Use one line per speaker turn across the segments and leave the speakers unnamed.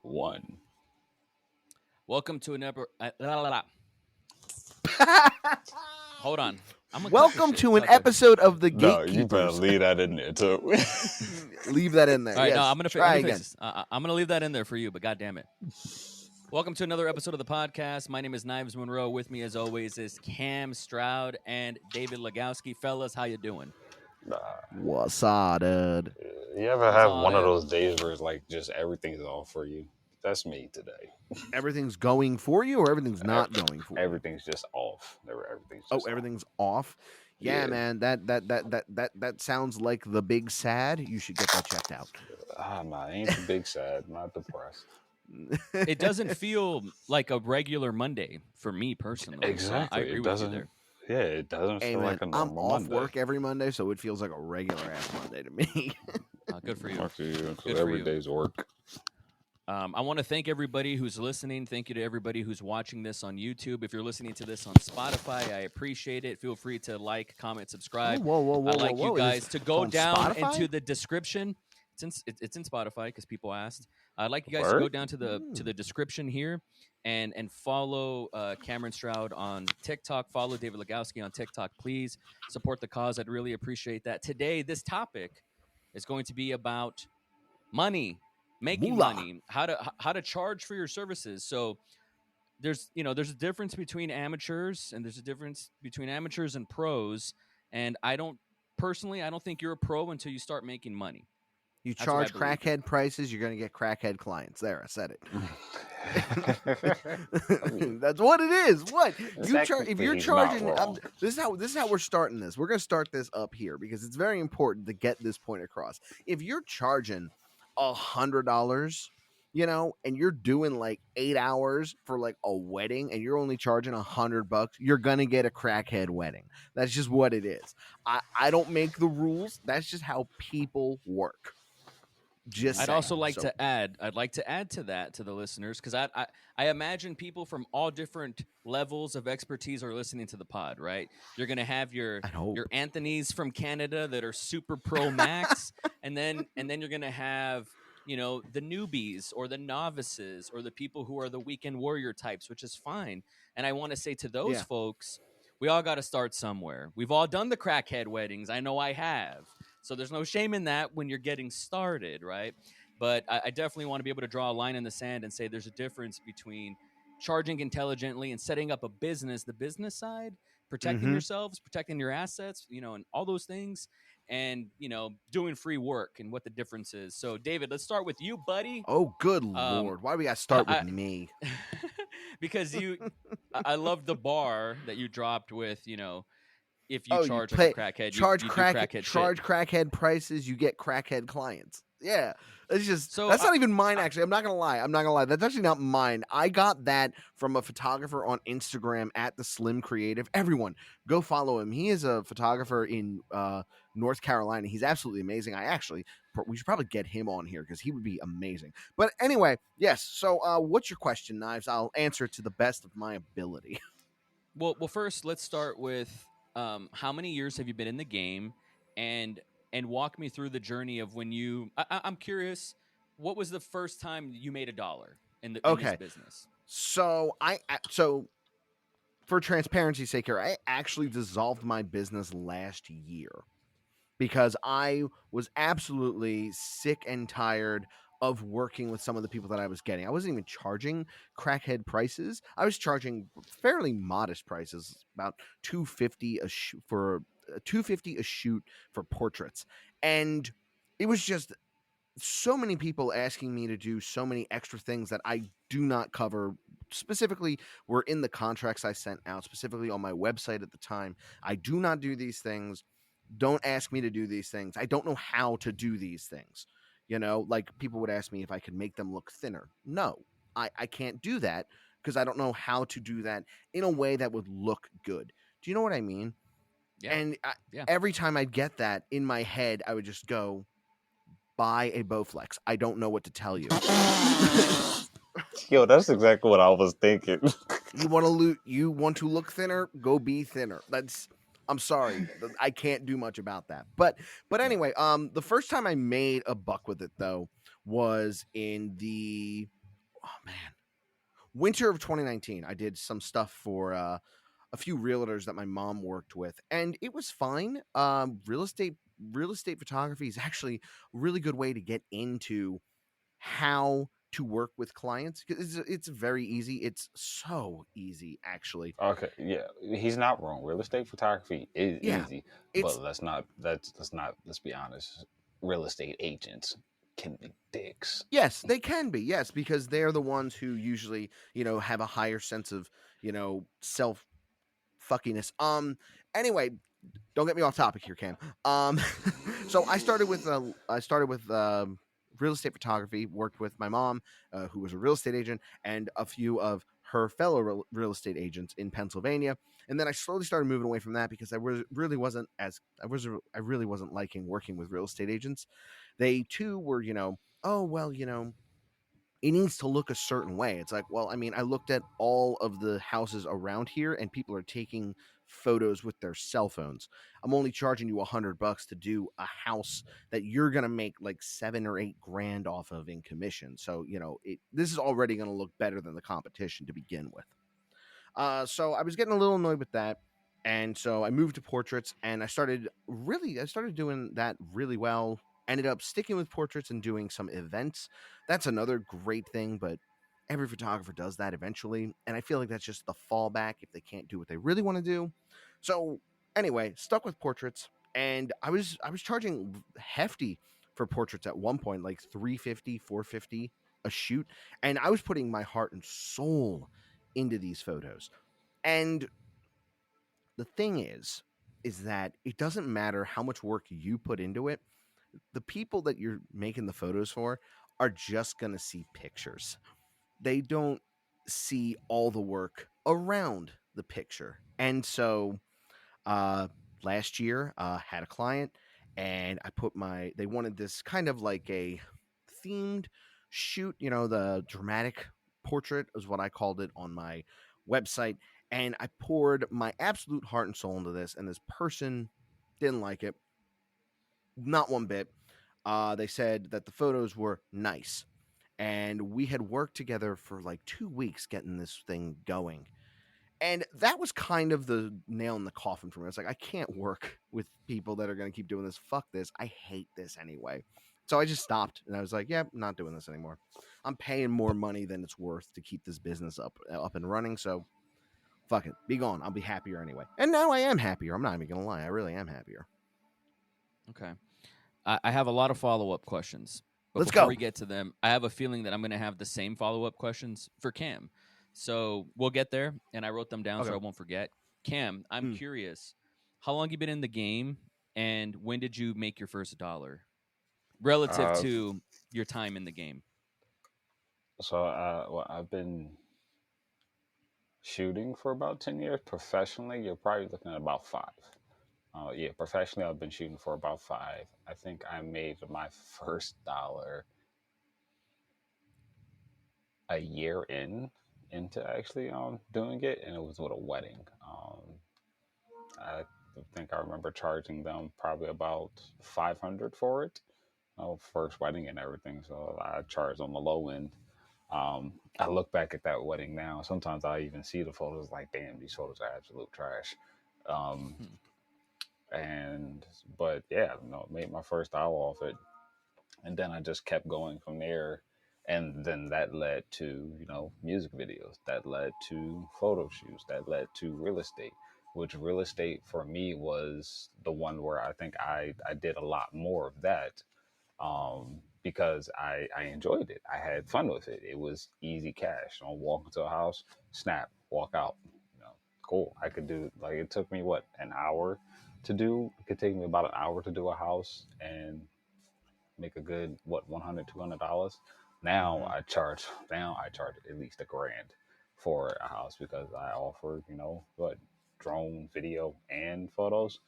One.
Welcome to another. Hold on. I'm gonna cut this
Welcome
shit.
to
It's
an
all good.
episode of the
No, you better
Gatekeepers.
leave that in there too.
Leave that in there.
All right,
Yes.
no, I'm gonna
try
let me
again.
fix this. I'm gonna leave that in there for you, but goddamn it. Welcome to another episode of the podcast. My name is Knives Monroe. With me, as always, is Cam Stroud and David Lugowski. Fellas, how you doing?
Nah.
What's up, dude?
You ever
What's
have
all
one of
that?
those days where it's like just everything's off for you? That's me today.
Everything's going for you, or everything's not going for you?
Everything's just off. Everything's
Oh,
just off.
everything's off. Yeah,
Yeah.
man. That sounds like the big sad. You should get that checked out.
Nah, ain't the big sad. Not depressed.
It doesn't feel like a regular Monday for me personally.
Exactly.
So I agree
It
with
doesn't.
you there.
Yeah, it doesn't
Hey,
feel
man,
like a
I'm
normal
off
Monday.
work every Monday, so it feels like a regular ass Monday to me.
Good for you.
Fuck you, 'cause
Good for
every
you.
day's work.
I want to thank everybody who's listening. Thank you to everybody who's watching this on YouTube. If you're listening to this on Spotify, I appreciate it. Feel free to like, comment, subscribe.
Whoa!
I'd like you
It is-
guys to go
it's on
down
Spotify?
into the description. It's in Spotify because people asked. I'd like you guys to
Word?
go down to the description here and follow Cameron Stroud on TikTok. Follow David Lugowski on TikTok. Please support the cause. I'd really appreciate that. Today, this topic is going to be about money, making
Moolah.
money, how to charge for your services. So there's a difference between amateurs, and there's a difference between amateurs and pros. And I don't think you're a pro until you start making money.
You
That's what I
charge
believe.
crackhead prices, you're going to get crackhead clients. There, I said it. That's what it is. What if you're
he's not
charging?
wrong.
This is how we're starting this. We're going to start this up here because it's very important to get this point across. If you're charging $100, and you're doing like 8 hours for like a wedding, and you're only charging $100, you're gonna get a crackhead wedding. That's just what it is. I don't make the rules. That's just how people work. Just
I'd
saying.
also like
So-
to add. I'd like to add to that to the listeners because I imagine people from all different levels of expertise are listening to the pod. Right? You're gonna have your
I hope.
your Anthonys from Canada that are super pro max, and then you're gonna have the newbies or the novices or the people who are the weekend warrior types, which is fine. And I want to say to those
Yeah.
folks, we all got to start somewhere. We've all done the crackhead weddings. I know I have. So there's no shame in that when you're getting started, right? But I definitely want to be able to draw a line in the sand and say there's a difference between charging intelligently and setting up a business, the business side, protecting
Mhm.
yourselves, protecting your assets, and all those things, and doing free work and what the difference is. So David, let's start with you, buddy.
Oh, good Lord. Why do we got to start with me?
Because I love the bar that you dropped with, if you
Oh,
charge
you
like a crackhead,
charge
you do
crackhead,
crackhead
charge
shit.
crackhead prices, you get crackhead clients. Yeah, it's just
So,
that's not even mine. Actually, I'm not gonna lie. That's actually not mine. I got that from a photographer on Instagram at the Slim Creative. Everyone, go follow him. He is a photographer in North Carolina. He's absolutely amazing. We should probably get him on here because he would be amazing. But anyway, yes. So, what's your question, Knives? I'll answer it to the best of my ability.
well, first let's start with how many years have you been in the game, and walk me through the journey of when you. I'm curious, what was the first time you made $1 in this
Okay.
business?
So for transparency's sake here, I actually dissolved my business last year because I was absolutely sick and tired of working with some of the people that I was getting. I wasn't even charging crackhead prices. I was charging fairly modest prices, about $250 a shoot for $250 a shoot for portraits. And it was just so many people asking me to do so many extra things that I do not cover. Specifically, were in the contracts I sent out, specifically on my website at the time. I do not do these things. Don't ask me to do these things. I don't know how to do these things. Like people would ask me if I could make them look thinner. No, I can't do that because I don't know how to do that in a way that would look good. Do you know what I mean?
Yeah.
And
Yeah.
every time I'd get that in my head, I would just go, buy a Bowflex. I don't know what to tell you.
Yo, that's exactly what I was thinking.
You want to look thinner? Go be thinner. I'm sorry. I can't do much about that. But anyway, the first time I made a buck with it though was in the winter of 2019, I did some stuff for a few realtors that my mom worked with, and it was fine. Real estate photography is actually a really good way to get into how to work with clients because it's very easy. It's so easy, actually.
Okay, yeah, he's not wrong. Real estate photography is
Yeah,
easy,
it's
but let's be honest. Real estate agents can be dicks.
yes, they can be. Yes, because they're the ones who usually, have a higher sense of, self fuckiness. Anyway, don't get me off topic here, Cam. So I started with real estate photography. Worked with my mom, who was a real estate agent, and a few of her fellow real estate agents in Pennsylvania. And then I slowly started moving away from that because I really wasn't liking working with real estate agents. They too were, oh well, it needs to look a certain way. It's like, well, I mean, I looked at all of the houses around here and people are taking photos with their cell phones. I'm only charging you $100 to do a house that you're going to make like 7 or 8 grand off of in commission. So, this is already going to look better than the competition to begin with. So I was getting a little annoyed with that. And so I moved to portraits and I started doing that really well. Ended up sticking with portraits and doing some events. That's another great thing, but every photographer does that eventually. And I feel like that's just the fallback if they can't do what they really want to do. So anyway, stuck with portraits and I was charging hefty for portraits at one point, like 350, 450 a shoot. And I was putting my heart and soul into these photos. And the thing is that it doesn't matter how much work you put into it. The people that you're making the photos for are just going to see pictures. They don't see all the work around the picture. And so uh, last year, had a client, and they wanted this kind of like a themed shoot. The dramatic portrait is what I called it on my website, and I poured my absolute heart and soul into this. And this person didn't like it, not one bit. They said that the photos were nice, and we had worked together for like 2 weeks getting this thing going, and that was kind of the nail in the coffin for me. It's like, I can't work with people that are going to keep doing this. Fuck this. I hate this anyway. So I just stopped and I was like, yeah, I'm not doing this anymore. I'm paying more money than it's worth to keep this business up and running. So fuck it. Be gone. I'll be happier anyway. And now I am happier. I'm not even going to lie. I really am happier.
Okay. I have a lot of follow-up questions. But
Let's
before
go.
we get to them, I have a feeling that I'm going to have the same follow-up questions for Cam. So we'll get there, and I wrote them down so
Okay.
I won't forget. Cam, I'm
Hmm.
curious. How long you been in the game, and when did you make your first dollar relative
Uh,
to your time in the game?
well, I've been shooting for about 10 years. Professionally, you're probably looking at about 5. Yeah, professionally, I've been shooting for about 5. I think I made my first dollar a year into actually doing it, and it was with a wedding. I think I remember charging them probably about 500 for it. First wedding and everything, so I charged on the low end. I look back at that wedding now. Sometimes I even see the photos like, damn, these photos are absolute trash. Um,
Hmm.
and but yeah, made my first dollar off it, and then I just kept going from there. And then that led to music videos, that led to photo shoots, that led to real estate. Which real estate for me was the one where I think I did a lot more of that, because I enjoyed it. I had fun with it. It was easy cash. I'll walk into a house, snap, walk out. Cool. I could do, like, it took me what, an hour to do. It could take me about an hour to do a house and make a good what, $100 $200.
Mm-hmm.
Now I charge at least $1,000 for a house because I offer what, drone video and photos.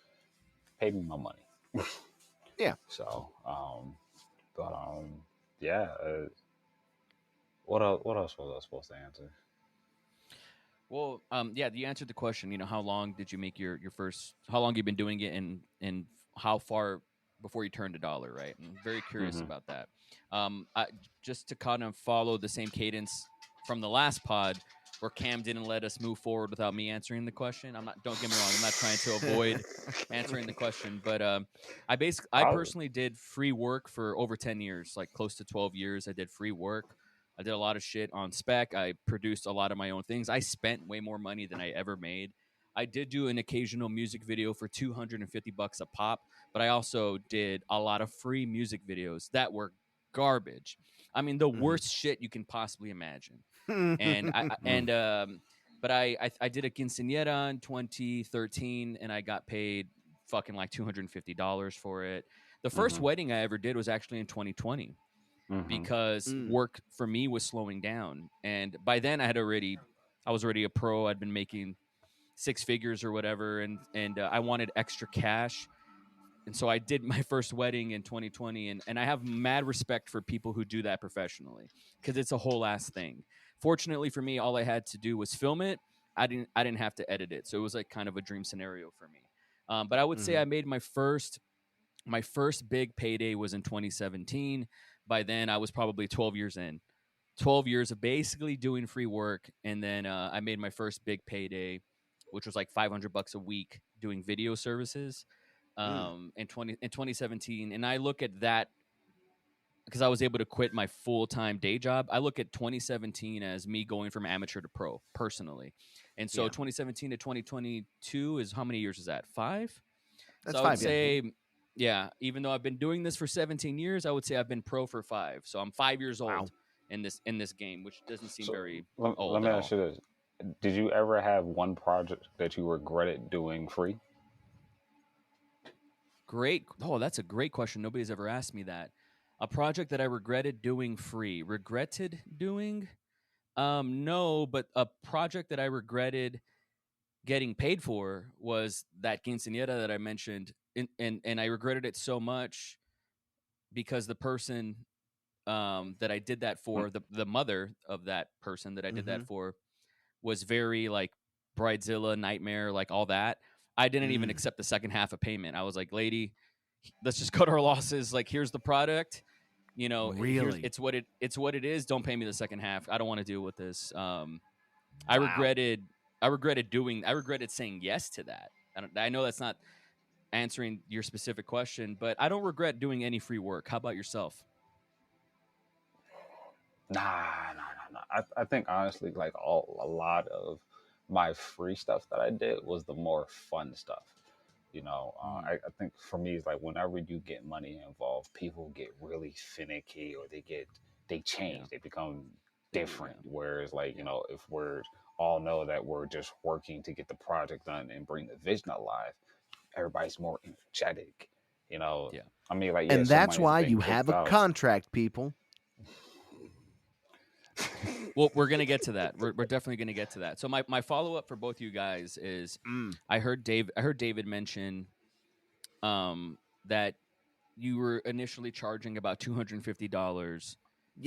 Pay me my money.
Yeah.
So but yeah. What else was I supposed to answer?
Well, yeah, you answered the question. How long did you make your first? How long you been doing it, and how far before you turned a dollar? Right. I'm very curious
Hmm.
about that. Just to kind of follow the same cadence from the last pod where Cam didn't let us move forward without me answering the question. Don't get me wrong, I'm not trying to avoid answering the question, but I personally did free work for over 10 years, like close to 12 years. I did free work. I did a lot of shit on spec. I produced a lot of my own things. I spent way more money than I ever made. I did do an occasional music video for $250 a pop, but I also did a lot of free music videos that were garbage. I mean, the worst shit you can possibly imagine. And I did a quinceañera in 2013, and I got paid fucking like $250 for it. The first wedding I ever did was actually in 2020 because work for me was slowing down, and by then I was already a pro. I'd been making six figures or whatever, and I wanted extra cash. And so I did my first wedding in 2020, and I have mad respect for people who do that professionally because it's a whole ass thing. Fortunately for me, all I had to do was film it. I didn't have to edit it, so it was like kind of a dream scenario for me. But I would say I made my first big payday was in 2017. By then, I was probably 12 years in. 12 years of basically doing free work, and then I made my first big payday, which was like $500 a week doing video services in 2017. And I look at that because I was able to quit my full-time day job. I look at 2017 as me going from amateur to pro personally. And so 2017 to 2022 is how many years is that? 5?
That's
so I would
5.
say, yeah, even though I've been doing this for 17 years, I would say I've been pro for 5. So I'm 5 years old in this game, which doesn't seem very old.
Let me ask you this. Did you ever have one project that you regretted doing free?
Great. Oh, that's a great question. Nobody's ever asked me that. A project that I regretted doing free. Regretted doing? No, but a project that I regretted getting paid for was that quinceañera that I mentioned. And I regretted it so much because the person that I did that for, the mother of that person that I did that for, was very like bridezilla, nightmare, like all that. I didn't even accept the second half of payment. I was like, lady, let's just cut our losses. Like, here's the product. You know,
Really?
it's what it is. Don't pay me the second half. I don't want to deal with this. I regretted saying yes to that. I know that's not answering your specific question, but I don't regret doing any free work. How about yourself?
Nah. I think honestly, like a lot of my free stuff that I did was the more fun stuff. You know, I think for me, it's like whenever you get money involved, people get really finicky, or they change, they become different. Whereas, like, you know, if we're all know that we're just working to get the project done and bring the vision alive, everybody's more energetic. You know, I mean, like,
and that's why you have a contract, people.
Well, we're gonna get to that. We're definitely gonna get to that. So my follow up for both you guys is I heard David mention that you were initially charging about $250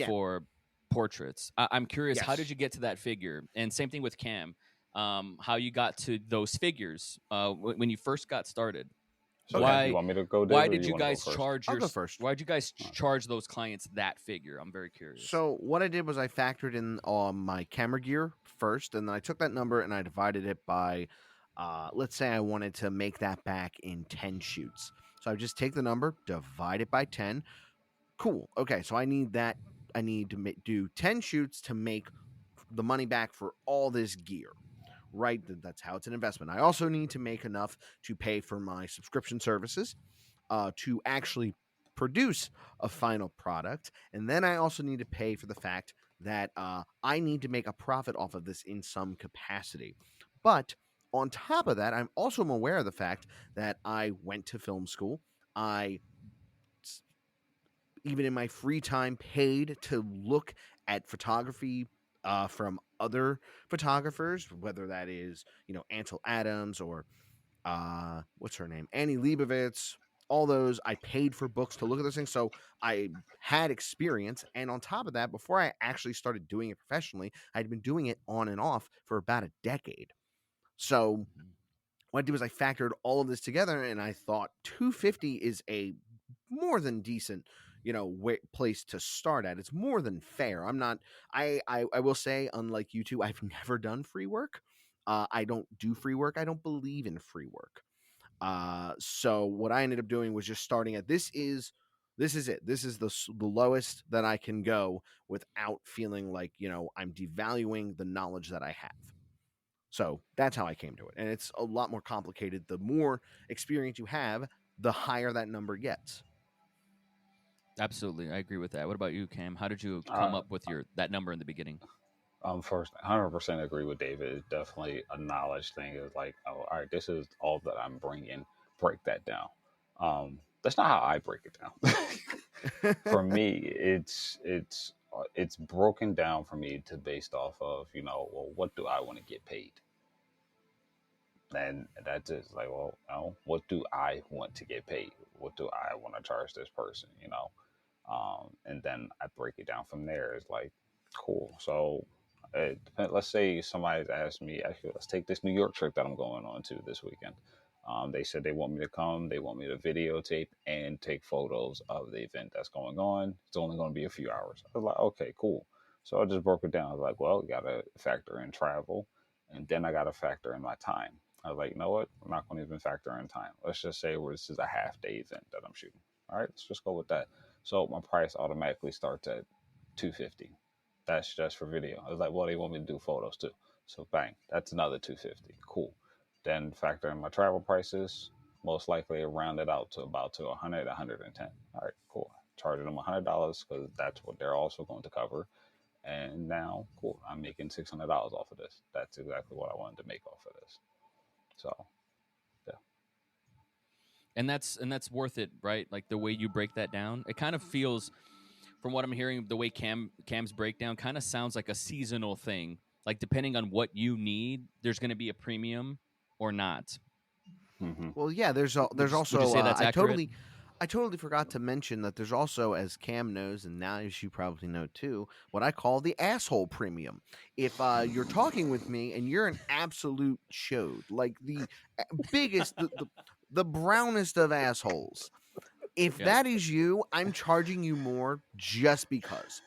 for portraits. I'm curious, how did you get to that figure? And same thing with Cam, how you got to those figures when you first got started.
So why? You want me to go?
Why did you guys charge?
I'll go first.
Why did you guys charge those clients that figure? I'm very curious.
So what I did was I factored in my camera gear first, and then I took that number and I divided it by, let's say I wanted to make that back in 10 shoots. So I just take the number, divide it by 10. Cool. Okay, so I need that. I need to do 10 shoots to make the money back for all this gear. Right, that's how it's an investment. I also need to make enough to pay for my subscription services, to actually produce a final product, and then I also need to pay for the fact that I need to make a profit off of this in some capacity. But on top of that, I'm also aware of the fact that I went to film school. I, even in my free time, paid to look at photography from other photographers, whether that is, you know, Ansel Adams or what's her name, Annie Leibovitz, all those. I paid for books to look at those things, so I had experience. And on top of that, before I actually started doing it professionally, I'd been doing it on and off for about a decade. So what I did was I factored all of this together, and I thought $250 is a more than decent, place to start at. It's more than fair. I'm not. I will say, unlike you two, I've never done free work. I don't do free work. I don't believe in free work. So what I ended up doing was just starting at this is it. This is the lowest that I can go without feeling like I'm devaluing the knowledge that I have. So that's how I came to it, and it's a lot more complicated. The more experience you have, the higher that number gets.
Absolutely, I agree with that. What about you, Cam? How did you come up with that number in the beginning?
First, 100% agree with David. It's definitely a knowledge thing. It's like, oh, all right, this is all that I'm bringing. Break that down. That's not how I break it down. For me, it's broken down for me to based off of well, what do I want to get paid? And that's just like, well, what do I want to get paid? What do I want to charge this person? And then I break it down from there. It's like, cool. So let's say somebody's asked me, actually, let's take this New York trip that I'm going on to this weekend. They said they want me to come, they want me to videotape and take photos of the event that's going on. It's only going to be a few hours. I was like, okay, cool. So I just broke it down. I was like, well, you got to factor in travel, and then I got to factor in my time. I was like, you know what? I'm not going to even factor in time. Let's just say this is a half-day event that I'm shooting. All right, let's just go with that. So my price automatically starts at $250. That's just for video. I was like, well, they want me to do photos too. So bang, that's another $250. Cool. Then factor in my travel prices. Most likely round it out to about 100, 110. All right, cool. Charging them $100 because that's what they're also going to cover. And now, cool, I'm making $600 off of this. That's exactly what I wanted to make off of this. So, yeah.
And that's worth it, right? Like the way you break that down, it kind of feels, from what I'm hearing, the way Cam's breakdown kind of sounds like a seasonal thing. Like depending on what you need, there's going to be a premium or not.
Mm-hmm.
Well, yeah, there's also
would you say that's accurate?
I totally forgot to mention that there's also, as Cam knows, and now you probably know too, what I call the asshole premium. If you're talking with me and you're an absolute chode, like the biggest, the brownest of assholes, if that is you, I'm charging you more just because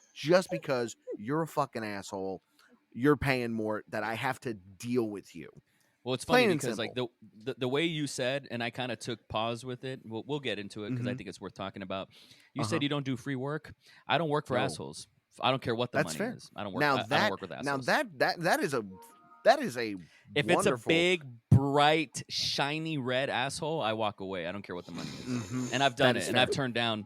you're a fucking asshole. You're paying more that I have to deal with you.
Well, it's funny because like the way you said, and I kind of took pause with it. We'll get into it because I think it's worth talking about. You said you don't do free work. I don't work for assholes. I don't care what the money is. I don't work. I don't work with assholes.
Now that is a
if
wonderful...
it's a big, bright, shiny red asshole, I walk away. I don't care what the money is. And I've done it, and I've turned down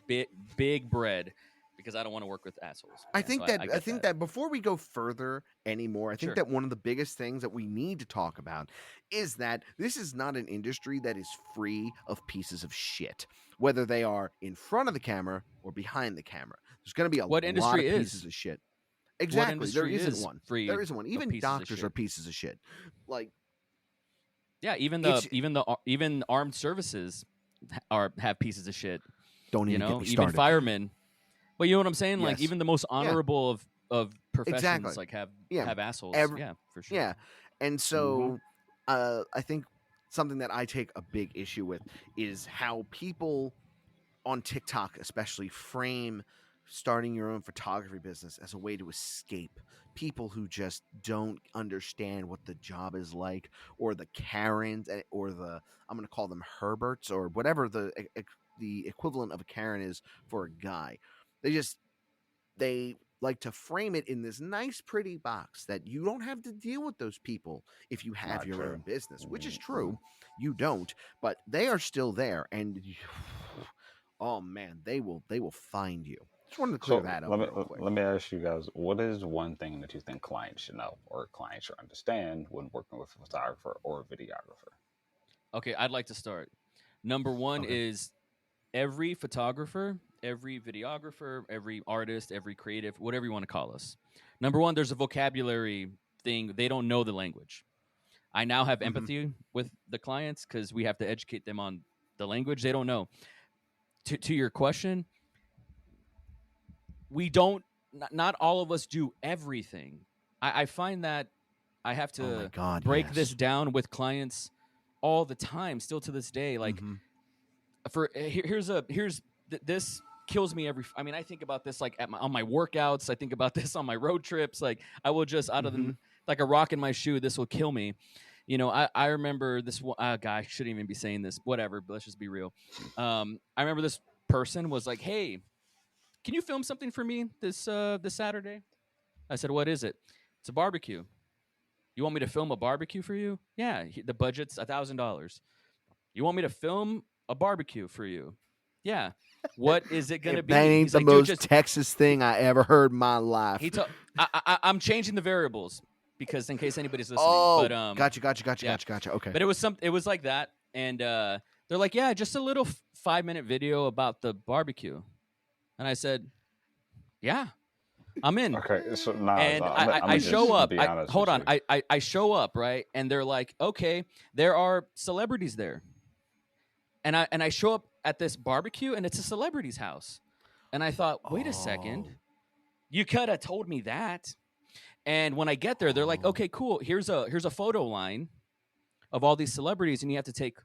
big bread because I don't want to work with assholes.
I think that before we go further anymore, I think that one of the biggest things that we need to talk about is that this is not an industry that is free of pieces of shit, whether they are in front of the camera or behind the camera. There's going to be a lot of pieces of shit. Exactly. There isn't one. There isn't one. Even doctors are pieces of shit. Like,
yeah, even armed services have pieces of shit.
Don't even get me
even
started.
firemen. Well, you know what I'm saying? Like even the most honorable of professions like have assholes. Yeah, for sure.
Yeah. And so I think something that I take a big issue with is how people on TikTok especially frame starting your own photography business as a way to escape people who just don't understand what the job is like, or the Karens, or I'm going to call them Herberts, or whatever the equivalent of a Karen is for a guy. They like to frame it in this nice, pretty box that you don't have to deal with those people if you have your own business, which is true. You don't, but they are still there, and oh man, they will find you. Just wanted to clear that up real quick.
Let me ask you guys, what is one thing that you think clients should know or clients should understand when working with a photographer or a videographer?
Okay, I'd like to start. Number one is every photographer, every videographer, every artist, every creative, whatever you want to call us. Number one, there's a vocabulary thing. They don't know the language. I now have empathy with the clients because we have to educate them on the language they don't know. To your question, we don't, not all of us do everything. I find that I have to break this down with clients all the time, still to this day. Like, here's this kills me every. I mean, I think about this like on my workouts. I think about this on my road trips. Like I will just out of the like a rock in my shoe. This will kill me. You know, I remember this guy. I shouldn't even be saying this. Whatever. But let's just be real. I remember this person was like, "Hey, can you film something for me this Saturday?" I said, "What is it?" "It's a barbecue." "You want me to film a barbecue for you?" "Yeah, the budget's $1,000. "You want me to film a barbecue for you?" "Yeah." "What is it gonna
If
be?"
that ain't
He's
the
like, "Dude,
most
just."
Texas thing I ever heard in my life.
I'm changing the variables because in case anybody's listening.
Oh,
But
gotcha. Okay.
But it was like that, and they're like, "Yeah, just a little 5-minute video about the barbecue," and I said, "Yeah, I'm in."
Okay, so
And I
I'm
show
just
up.
be honest
Hold
with
on.
you.
I show up, right? And they're like, "Okay, there are celebrities there." And I show up at this barbecue, and it's a celebrity's house. And I thought, wait a second, you could have told me that. And when I get there, they're like, "Okay, cool. Here's a photo line of all these celebrities, and you have to take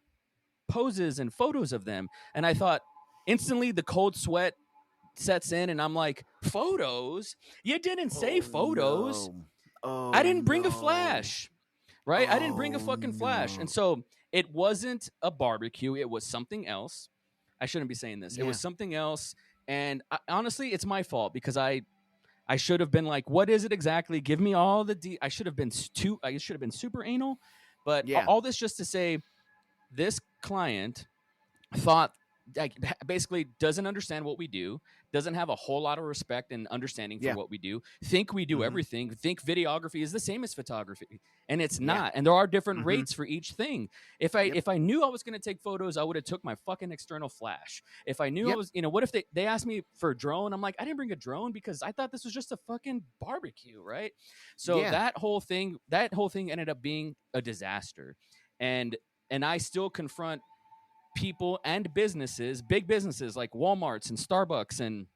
poses and photos of them." And I thought, instantly, the cold sweat sets in, and I'm like, "Photos? You didn't say photos."
No. Oh,
I didn't bring a
no.
flash, right? I didn't bring a
Oh,
fucking flash.
no.
And so it wasn't a barbecue. It was something else. I shouldn't be saying this. It
Yeah.
was something else. And honestly, it's my fault because I should have been like, "What is it exactly? Give me all the I should have been super anal. But
Yeah.
all this just to say, this client thought, like, basically doesn't understand what we do, doesn't have a whole lot of respect and understanding for
Yeah.
what we do, think we do
Mhm.
everything, think videography is the same as photography, and it's
Yeah.
not. And there are different
Mhm.
rates for each thing. If I knew I was going to take photos, I would have took my fucking external flash. If I knew I
Yep.
was, what if they asked me for a drone? I'm like, I didn't bring a drone because I thought this was just a fucking barbecue, right? So
Yeah.
that whole thing ended up being a disaster. And I still confront people and businesses, big businesses like Walmarts and Starbucks and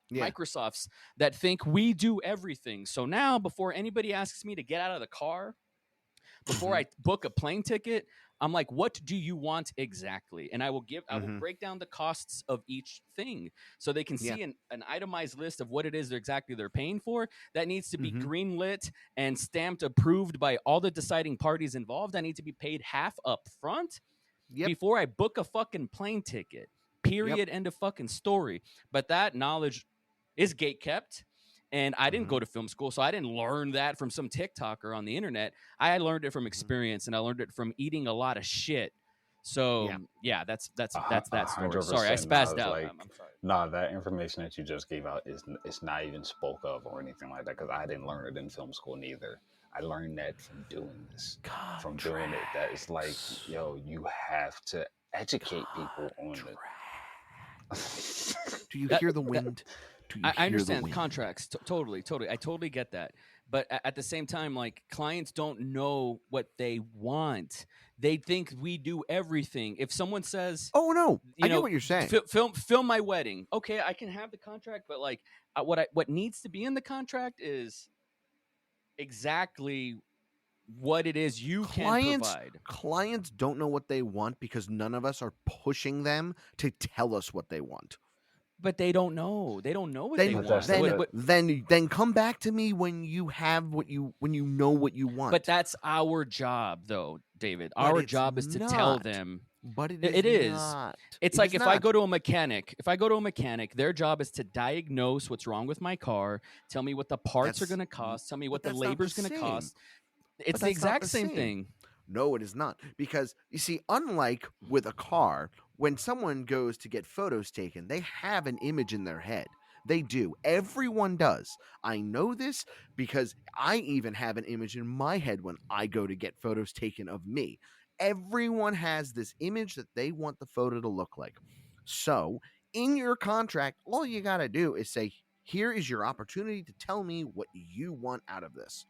Yeah.
Microsofts, that think we do everything. So now, before anybody asks me to get out of the car, before I book a plane ticket, I'm like, "What do you want exactly?" And I will break down the costs of each thing so they can
Yeah.
see an itemized list of what it is they're paying for. That needs to be greenlit and stamped, approved by all the deciding parties involved. I need to be paid half up front before I book a fucking plane ticket. Period. End of fucking story. But that knowledge is gate kept. And I didn't go to film school, so I didn't learn that from some TikToker on the internet. I learned it from experience, and I learned it from eating a lot of shit. So yeah, that's that story. Sorry, I
100%.
spazzed out. I'm sorry.
Nah, that information that you just gave out is not even spoke of or anything like that because I didn't learn it in film school neither. I learned that from doing this, from doing it. That it's like, yo, you have to educate people on it.
Do you hear the wind?
I understand contracts. Totally. I totally get that. But at the same time, like, clients don't know what they want. They think we do everything. If someone says,
"Oh no, I get what you're saying.
Film my wedding." Okay, I can have the contract, but like, what needs to be in the contract is exactly what it is you can provide.
Clients don't know what they want because none of us are pushing them to tell us what they want.
But they don't know. They don't know what they want.
Then come back to me when you have when you know what you want.
But that's our job, though, David. Our job is to tell them.
But
it is. It's like if I go to a mechanic, their job is to diagnose what's wrong with my car, tell me what the parts are going to cost, tell me what the labor's going to cost. It's the exact same thing.
No, it is not. Because, you see, unlike with a car, when someone goes to get photos taken, they have an image in their head. They do. Everyone does. I know this because I even have an image in my head when I go to get photos taken of me. Everyone has this image that they want the photo to look like. So, in your contract, all you got to do is say, here is your opportunity to tell me what you want out of this.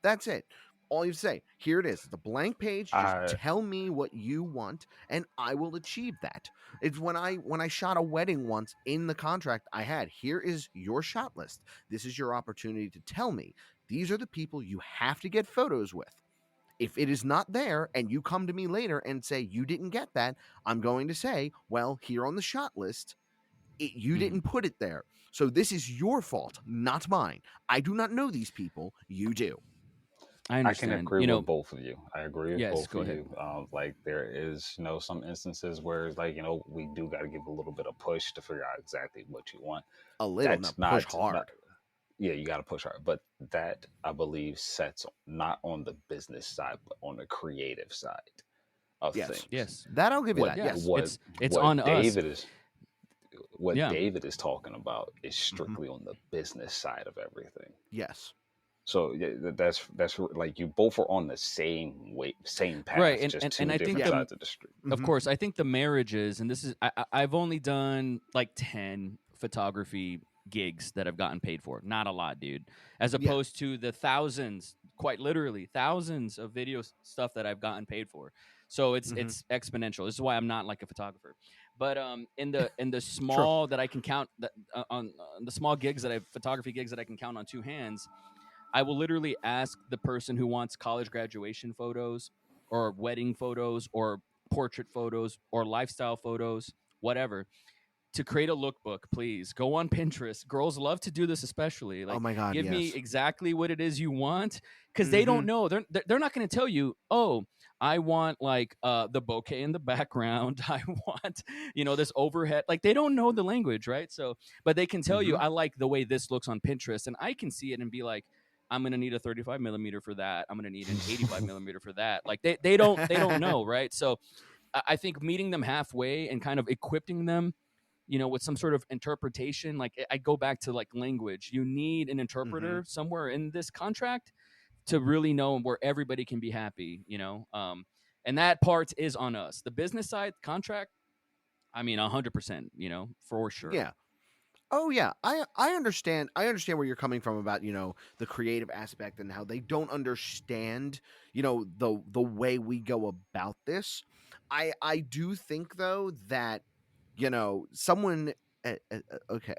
That's it. All you say, here it is. It's a blank page. Just tell me what you want, and I will achieve that. It's when I shot a wedding once in the contract I had. Here is your shot list. This is your opportunity to tell me. These are the people you have to get photos with. If it is not there, and you come to me later and say you didn't get that, I'm going to say, well, here on the shot list, You didn't put it there. So this is your fault, not mine. I do not know these people. You do.
I
I can
understand.
agree with both of you. I agree with
Yes,
both
go
of
ahead.
you. Like there is, some instances where it's like, we do got to give a little bit of push to figure out exactly what you want.
A little, now
That's
push
not
hard.
yeah, you got to push hard. But that I believe sets not on the business side, but on the creative side of
Yes.
things.
Yes.
That I'll give you
What
that. Yes.
what
It's
what
on us.
David is what
Yeah.
David is talking about is
Mhm.
strictly on the business side of everything.
Yes.
So yeah, that's like you both are on the same
Right.
path, just
And
two
I think
different
Yeah.
the
sides of the street.
of
Mhm.
course, I think the marriages, and this is I've only done like 10 photography gigs that I've gotten paid for. Not a lot, dude. As
Yeah.
opposed to the thousands, quite literally thousands of video stuff that I've gotten paid for. So
Mhm.
it's exponential. This is why I'm not like a photographer. But in the
True.
small that I can count that on the small gigs that I've photography gigs that I can count on two hands, I will literally ask the person who wants college graduation photos or wedding photos or portrait photos or lifestyle photos, whatever, to create a lookbook, please. Go on Pinterest. Girls love to do this, especially.
Oh
Like,
my God.
give me
Yes.
exactly what it is you want, because they don't
Mhm.
know. They're not going to tell you, oh, I want like the bouquet in the background. I want, this overhead. Like they don't know the language, right? So, but they can tell you,
Mhm.
I like the way this looks on Pinterest, and I can see it and be like, I'm gonna need a 35 millimeter for that. I'm gonna need an 85 millimeter for that. Like they don't know, right? So I think meeting them halfway and kind of equipping them, with some sort of interpretation. Like I go back to like language. You need an
Mhm.
interpreter somewhere in this contract to really know where everybody can be happy. And that part is on us. The business side contract, I mean, 100%. For sure.
Yeah. Oh yeah, I understand. I understand where you're coming from about the creative aspect and how they don't understand the way we go about this. I do think though that someone okay,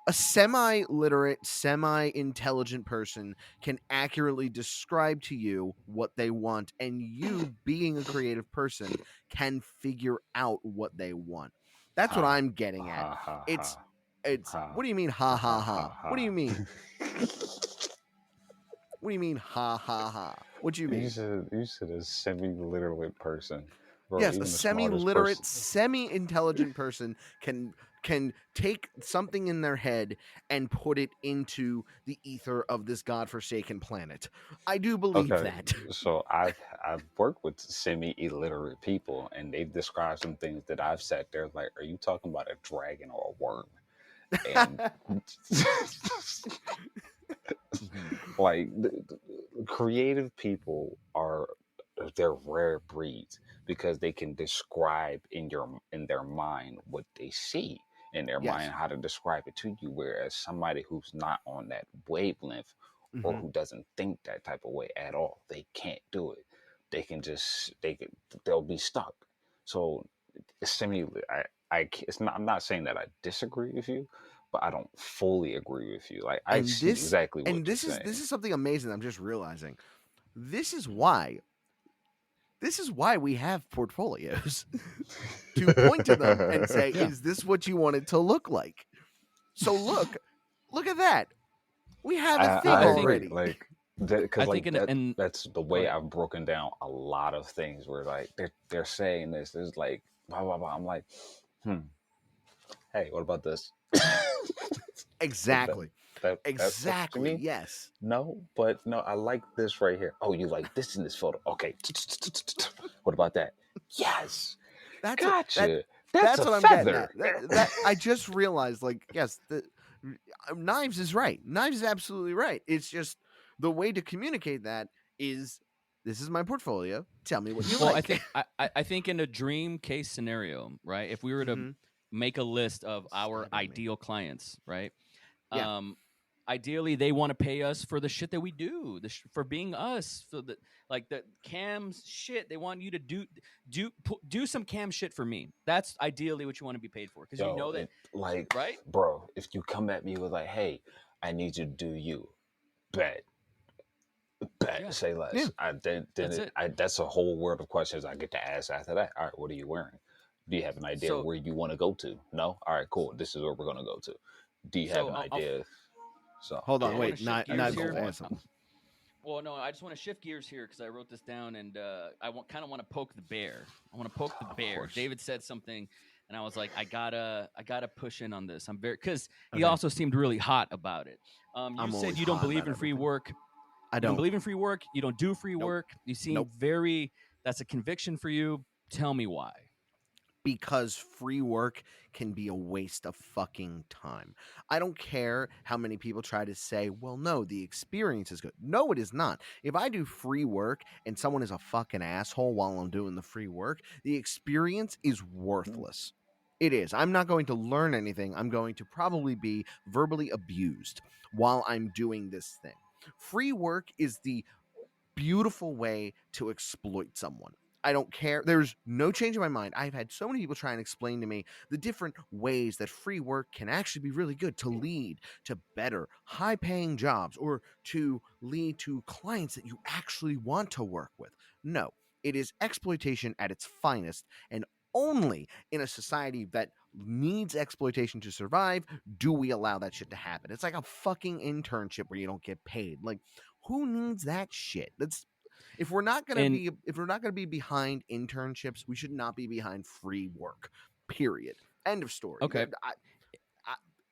a semi-literate, semi-intelligent person can accurately describe to you what they want, and you being a creative person can figure out what they want. That's what
Ha
I'm getting at.
ha ha
it's
ha
it's
ha
what do you mean ha
ha
ha
ha
ha? What do
ha.
you mean? What do you mean ha ha ha? What do you
You
mean?
said you said a semi-literate person, bro.
Yes, a
Even the smartest
semi-literate,
person.
semi-intelligent person can take something in their head and put it into the ether of this godforsaken planet. I do believe
Okay,
that.
so I've worked with semi-illiterate people, and they've described some things that I've sat there like, are you talking about a dragon or a worm? And
Mhm.
like creative people are they're rare breeds because they can describe in their mind what they see in their
Yes.
mind, how to describe it to you, whereas somebody who's not on that wavelength or
Hmm.
who doesn't think that type of way at all, they can't do it. They'll be stuck. So semi it's not, I'm not saying that I disagree with you, but I don't fully agree with you. Like I
And
see
this
exactly
and
what you're
this is this
saying.
is something amazing. I'm just realizing. This is why. This is why we have portfolios to point to them and say,
Yeah.
"Is this what you want it to look like?" So look at that. We have a
Well,
thing
I
I think
agree.
already.
Like because
I think
like
in
that's the
go
way
ahead.
I've broken down a lot of things where like they're saying this. There's like blah blah blah. I'm like, hmm. Hey, what about this? that,
Exactly.
that's what you
Exactly.
mean?
Yes.
No, but no, I like this right here. Oh, you like this in this photo? Okay. What about that? Yes,
That's a, that
gotcha. That's
that's
a
what I'm getting at.
feather.
That I just realized, like, yes, Knives is right. Knives is absolutely right. It's just the way to communicate that is this is my portfolio. Tell me what you
Well, I
like.
think I think in a dream case scenario, right? If we were to
Hmm.
make a list of our
Stabbing me.
ideal clients, right?
Yeah.
Um, Ideally, they want to pay us for the shit that we do, for being us, for the like the cam shit. They want you to do some cam shit for me. That's ideally what you want to be paid for, because you
Yo,
know that,
it like,
right?
bro, if you come at me with like, hey, I need you to do you, bet,
Yeah,
say
Yeah.
less. I then
that's
it,
it.
I that's a whole world of questions I get to ask after that. All right, what are you wearing? Do you have an idea
So
where you want to go to? No? All right, cool. This is where we're going to go to. Do you have
so
an
I'll
idea? So,
Hold
I
on,
yeah,
want to
wait.
shift gears
Knives
go
just
here.
on.
asked something.
Well, no, I just want to shift gears here because I wrote this down, and I kind of want to poke the bear. I want to poke the
Of
bear.
course.
David said something, and I was like, I gotta push in on this. I'm very because he
Okay.
also seemed really hot about it. You
I'm
said
always
you don't
hot
believe
about
in free
everything.
work.
I
You don't
don't.
believe in free work. You don't do free
Nope.
work. You seem
Nope.
very. That's a conviction for you. Tell me why.
Because free work can be a waste of fucking time. I don't care how many people try to say, well, no, the experience is good. No, it is not. If I do free work and someone is a fucking asshole while I'm doing the free work, the experience is worthless. It is. I'm not going to learn anything. I'm going to probably be verbally abused while I'm doing this thing. Free work is the beautiful way to exploit someone. I don't care. There's no change in my mind. I've had so many people try and explain to me the different ways that free work can actually be really good to lead to better, high paying jobs or to lead to clients that you actually want to work with. No, it is exploitation at its finest. And only in a society that needs exploitation to survive do we allow that shit to happen. It's like a fucking internship where you don't get paid. Like, who needs that shit? That's if we're not gonna
And
be if we're not gonna be behind internships, we should not be behind free work. Period. End of story.
okay,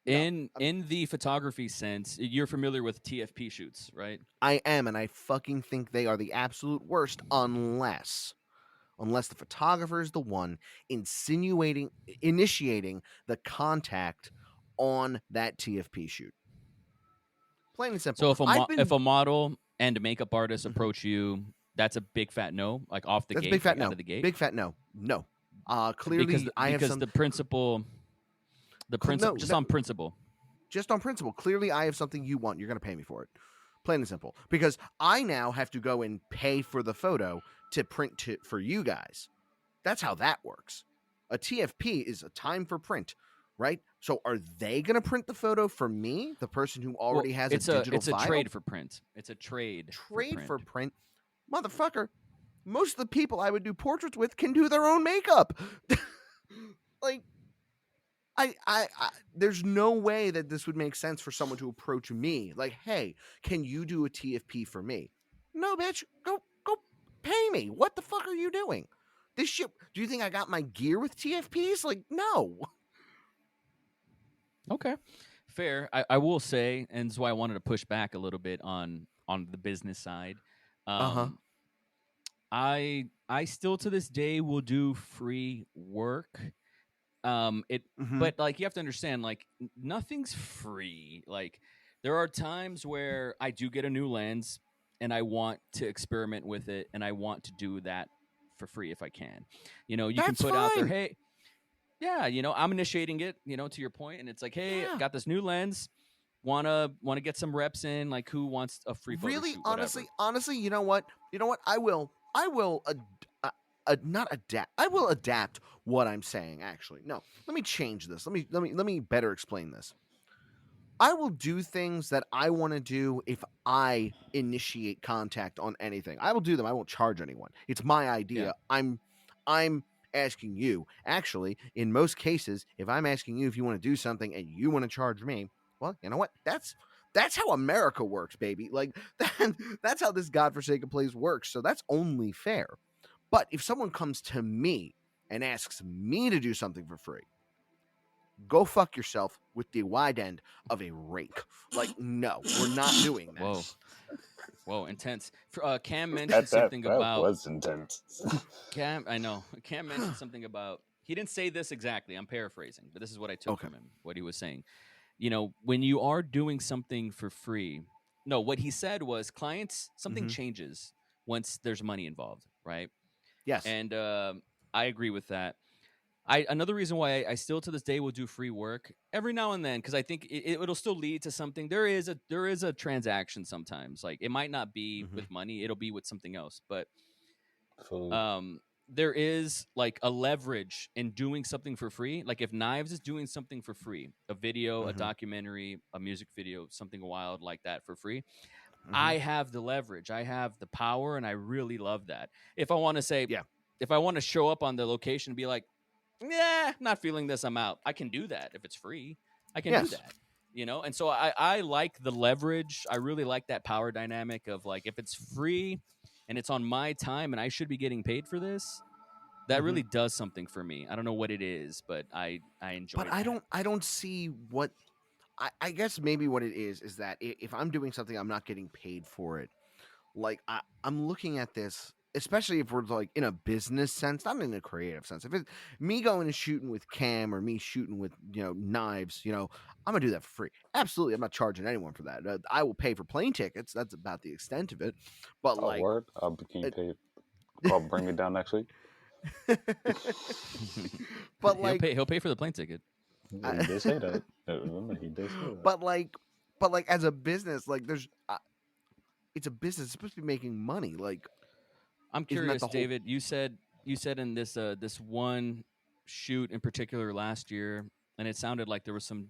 No,
in the photography sense, you're familiar with TFP shoots, right?
I am, and I fucking think they are the absolute worst unless the photographer is the one initiating the contact on that TFP shoot. Plain and simple.
So
I've been
if a model and a makeup artist
Mhm.
approach you, that's a big fat no, like off the
That's a big
gate,
fat
like out
no.
of the gate.
Big fat no. No.
because
Clearly, I have
because
some.
the principle
No,
just
no,
on principle.
just on principle. Clearly, I have something you want. You're going to pay me for it. Plain and simple. Because I now have to go and pay for the photo to print for you guys. That's how that works. A TFP is a time for print, right? So are they going to print the photo for me, the person who already has a digital
it's a
file?
trade for print. It's a trade
Trade
for
for
print.
print? Motherfucker. Most of the people I would do portraits with can do their own makeup. Like, I there's no way that this would make sense for someone to approach me like, hey, can you do a TFP for me? No, bitch, go pay me. What the fuck are you doing? This shit. Do you think I got my gear with TFPs? Like, no.
Okay, fair. I will say, and that's why I wanted to push back a little bit on the business side.
Uh huh.
Um, I still to this day will do free work. It
Mm-hmm.
but like you have to understand, like nothing's free. Like there are times where I do get a new lens and I want to experiment with it and I want to do that for free if I can. You can
That's
put out there,
fine.
hey, yeah, I'm initiating it, to your point, and it's like, hey,
Yeah.
got this new lens, wanna get some reps in, like who wants a free photo
Really,
shoot, whatever.
honestly, you know what? I will not adapt. I will adapt what I'm saying. Actually, no. Let me change this. Let me better explain this. I will do things that I want to do if I initiate contact on anything. I will do them. I won't charge anyone. It's my
Yeah.
idea. I'm asking you. Actually, in most cases, if I'm asking you if you want to do something and you want to charge me, well, you know what? That's how America works, baby. Like that's how this godforsaken place works. So that's only fair. But if someone comes to me and asks me to do something for free, go fuck yourself with the wide end of a rake. Like, no, we're not doing that.
Whoa. Whoa, intense. Cam mentioned
That
something
that
about
was intense.
Cam. I know Cam mentioned something about. He didn't say this exactly. I'm paraphrasing, but this is what I took
Okay.
from him. What he was saying. When you are doing something for free. No, what he said was clients. Something
Mhm.
changes once there's money involved, right?
Yes.
And I agree with that. Another reason why I still to this day will do free work every now and then, because I think it'll still lead to something. There is a transaction sometimes. Like it might not be
Mhm.
with money, it'll be with something else. But
Food.
there is like a leverage in doing something for free. Like if Knives is doing something for free, a video, a
Mhm.
documentary, a music video, something wild like that for free,
Mhm.
I have the leverage, I have the power, and I really love that. If I want to say,
Yeah.
if I want to show up on the location and be like, yeah, not feeling this, I'm out. I can do that if it's free. I can do
Yes.
that. And so I like the leverage. I really like that power dynamic of like, if it's free and it's on my time and I should be getting paid for this, that
Mhm.
really does something for me. I don't know what it is, but I enjoy
But
that.
I don't see what I guess maybe what it is that if I'm doing something, I'm not getting paid for it. Like I'm looking at this, especially if we're like in a business sense, not in a creative sense. If it's me going and shooting with cam or me shooting with knives, I'm gonna do that for free. Absolutely, I'm not charging anyone for that. I will pay for plane tickets. That's about the extent of it. But
Oh,
like,
word! I'll be getting
it,
paid. Call, bring it down next week.
but like,
He'll pay for the plane ticket.
He did say that. Remember, he did say that.
but like, but like, as a business, like, there's it's a business. It's supposed to be making money. Like,
I'm
isn't that
curious,
the whole?
David. You said in this one shoot in particular last year, and it sounded like there was some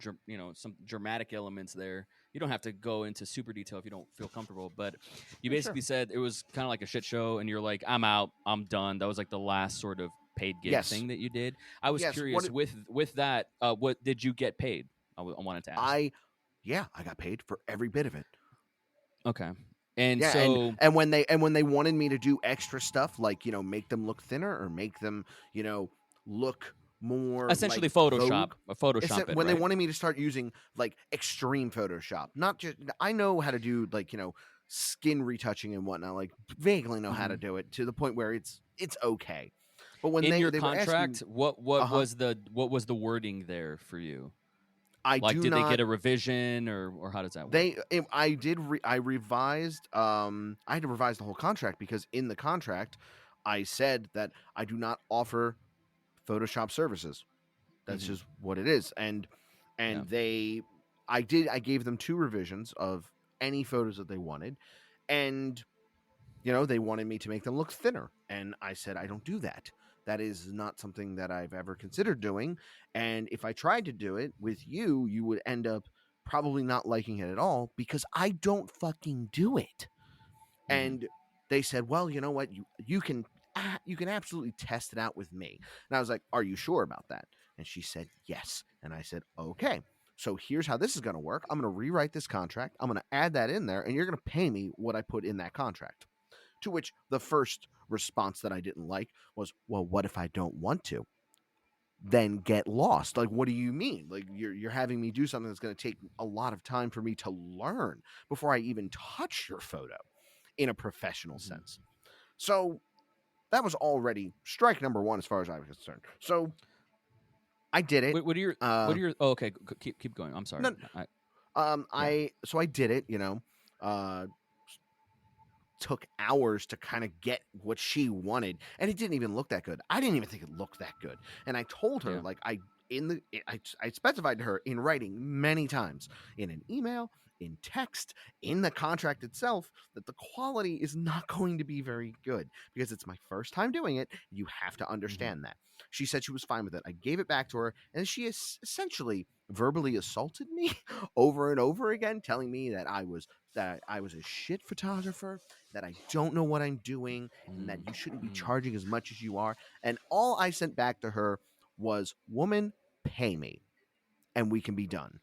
dramatic elements there. You don't have to go into super detail if you don't feel comfortable, but you
Yeah, sure.
basically said it was kind of like a shit show, and you're like, I'm out, I'm done. That was like the last sort of paid gig
Yes.
thing that you did. I was
Yes.
curious with that. What did you get paid? I wanted to ask.
I got paid for every bit of it.
Okay, and
Yeah,
so
and when they wanted me to do extra stuff, like make them look thinner or make them look more
essentially
like
Photoshop,
Vogue.
Photoshop it,
When they
right?
wanted me to start using like extreme Photoshop, not just I know how to do like skin retouching and whatnot, like vaguely know how
Mm-hmm.
to do it to the point where it's okay. But when
In your
they were asking,
contract, what
uh-huh,
was the wording there for you?
I
Like,
do
did they
not.
get a revision, or how does that work?
I did I revised I had to revise the whole contract because in the contract I said that I do not offer Photoshop services. That's
Hmm.
just what it is.
Yeah.
And I gave them 2 revisions of any photos that they wanted, and they wanted me to make them look thinner, and I said I don't do that. That is not something that I've ever considered doing, and if I tried to do it with you, you would end up probably not liking it at all because I don't fucking do it.
Hmm.
And they said, "Well, you know what? You can absolutely test it out with me." And I was like, "Are you sure about that?" And she said, "Yes." And I said, "Okay. So here's how this is going to work. I'm going to rewrite this contract. I'm going to add that in there, and you're going to pay me what I put in that contract." To which the first response that I didn't like was, "Well, what if I don't want to? Then get lost." Like, what do you mean? Like, you're having me do something that's going to take a lot of time for me to learn before I even touch your photo in a professional
Hmm.
sense. So that was already strike number 1 as far as I was concerned. So I did it.
What are your? Oh, okay, keep going. I'm sorry.
No,
Yeah.
I did it. Uh, took hours to kind of get what she wanted, and it didn't even look that good. I didn't even think it looked that good, and I told her
Yeah.
like I specified to her in writing many times in an email, in text, in the contract itself that the quality is not going to be very good because it's my first time doing it. You have to
Hmm.
understand that. She said she was fine with it. I gave it back to her, and she essentially verbally assaulted me over and over again, telling me that I was a shit photographer, that I don't know what I'm doing, and that you shouldn't be
Mm-hmm.
charging as much as you are. And all I sent back to her was, "Woman, pay me and we can be done."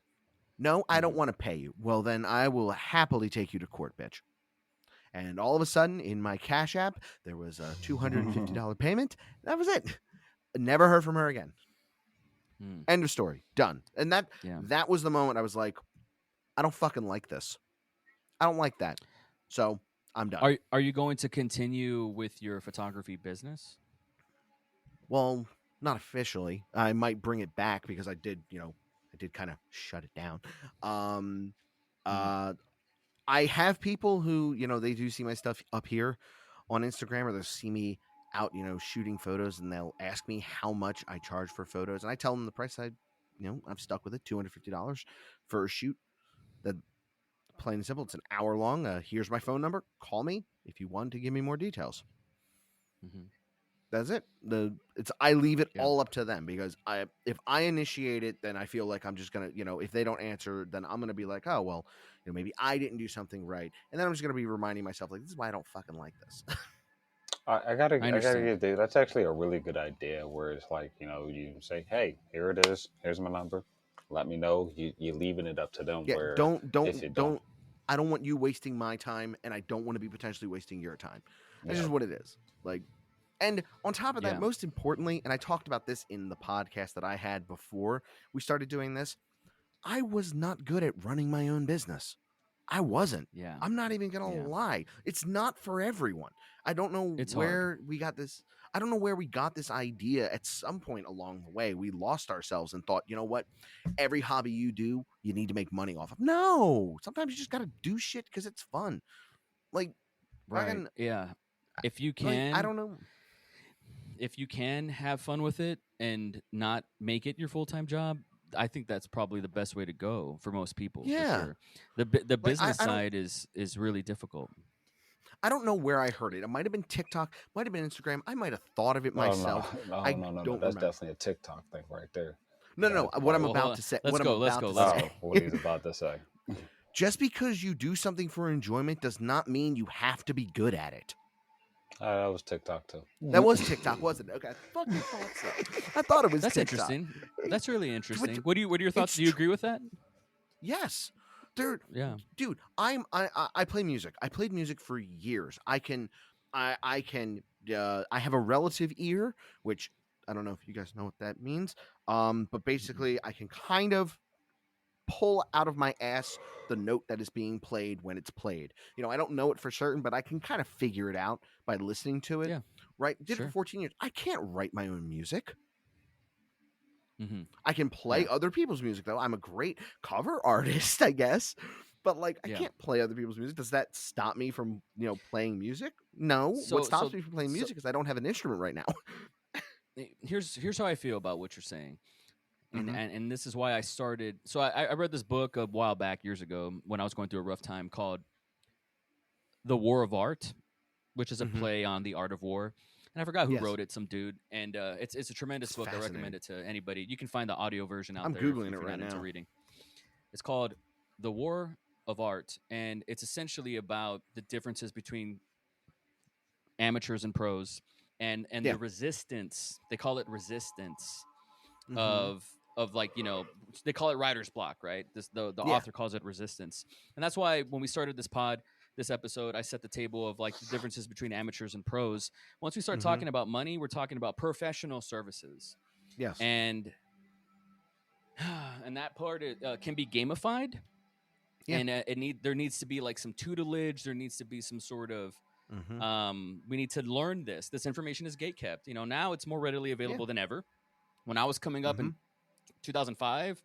"No, I don't
Hmm.
want to pay you." "Well, then I will happily take you to court, bitch." And all of a sudden, in my Cash App, there was a $250 payment. That was it. Never heard from her again.
Mm.
End of story. Done. And
Yeah.
that was the moment I was like, I don't fucking like this. I don't like that. So I'm done.
Are you going to continue with your photography business?
Well, not officially. I might bring it back because I did kind of shut it down. Um,
Mm.
uh, I have people who, they do see my stuff up here on Instagram, or they'll see me out, shooting photos, and they'll ask me how much I charge for photos. And I tell them the price I'm stuck with it, $250 for a shoot. That plain and simple. It's an hour long. Here's my phone number. Call me if you want to give me more details.
Hmm.
That's it. I leave it
Yeah.
all up to them because if I initiate it, then I feel like I'm just gonna, if they don't answer, then I'm gonna be like, oh well, maybe I didn't do something right, and then I'm just gonna be reminding myself like, this is why I don't fucking like this.
I
I gotta
understand.
get there. That's actually a really good idea. Where it's like, you say, "Hey, here it is. Here's my number. Let me know." You're leaving it up to them.
Yeah,
Where
don't
if you
don't
don't,
don't. I don't want you wasting my time, and I don't want to be potentially wasting your time. That's
yeah,
just what it is. Like, and on top of that,
Yeah.
most importantly, and I talked about this in the podcast that I had before we started doing this, I was not good at running my own business. I wasn't.
Yeah.
I'm not even going to
Yeah.
lie. It's not for everyone. I don't know
It's hard.
where we got this. I don't know where we got this idea. At some point along the way, we lost ourselves and thought, you know what? Every hobby you do, you need to make money off of. No, sometimes you just got to do shit because it's fun. Like,
Right.
fucking,
Yeah. If you
like, I
can,
don't know.
if you can have fun with it and not make it your full-time job, I think that's probably the best way to go for most people, for
Yeah.
sure. The
Like,
business
I don't.
side is really difficult.
I don't know where I heard it. It might have been TikTok, might have been Instagram. I might have thought of it
oh no,
myself.
no,
I
no, no, no.
don't
That's
remember.
definitely a TikTok thing right there.
No, no,
That
no. What I'm
like,
Well, hold
about
on.
to say.
Let's
What I'm
go. Let's
about
go.
to
Let's
say.
go.
oh, what he's about to say.
Just because you do something for enjoyment does not mean you have to be good at it.
That was TikTok too.
That was TikTok, wasn't it? Okay, I fucking thought so. I thought it was
That's
TikTok.
interesting. That's really interesting.
But
What are your thoughts?
it's
Do you agree with that?
yes, dude.
Yeah.
Dude, I play music. I played music for years. I can I have a relative ear, which I don't know if you guys know what that means. But basically I can kind of pull out of my ass the note that is being played when it's played. I don't know it for certain, but I can kind of figure it out by listening to it.
Yeah.
Right? Did it for
Sure.
14 years. I can't write my own music.
Mm-hmm.
I can play
Yeah.
other people's music though. I'm a great cover artist, I guess. But like I
Yeah.
can't play other people's music. Does that stop me from, playing music? No. What
So
stops
so
me from playing
so
music is I don't have an instrument right now.
here's how I feel about what you're saying. And,
Mhm.
and this is why I started. So I read this book a while back, years ago, when I was going through a rough time, called The War of Art, which is a
Mhm.
play on the art of war. And I forgot who
Yes.
wrote it, some dude. And it's a tremendous
It's
book. I recommend
fascinating.
it to anybody. You can find the audio version out
I'm
there if
Googling it
you're
right
not into
now.
reading. It's called The War of Art, and it's essentially about the differences between amateurs and pros, and
Yeah.
the resistance. They call it resistance
Mhm.
of like, they call it writer's block, right? The
Yeah.
author calls it resistance. And that's why when we started this episode, I set the table of like the differences between amateurs and pros. Once we start
Mhm.
talking about money, we're talking about professional services.
Yes.
And that part can be gamified.
Yeah.
And there needs to be like some tutelage. There needs to be some sort of
Mhm.
we need to learn this. This information is gatekept. Now it's more readily available than ever. When I was coming up in
Mhm.
2005,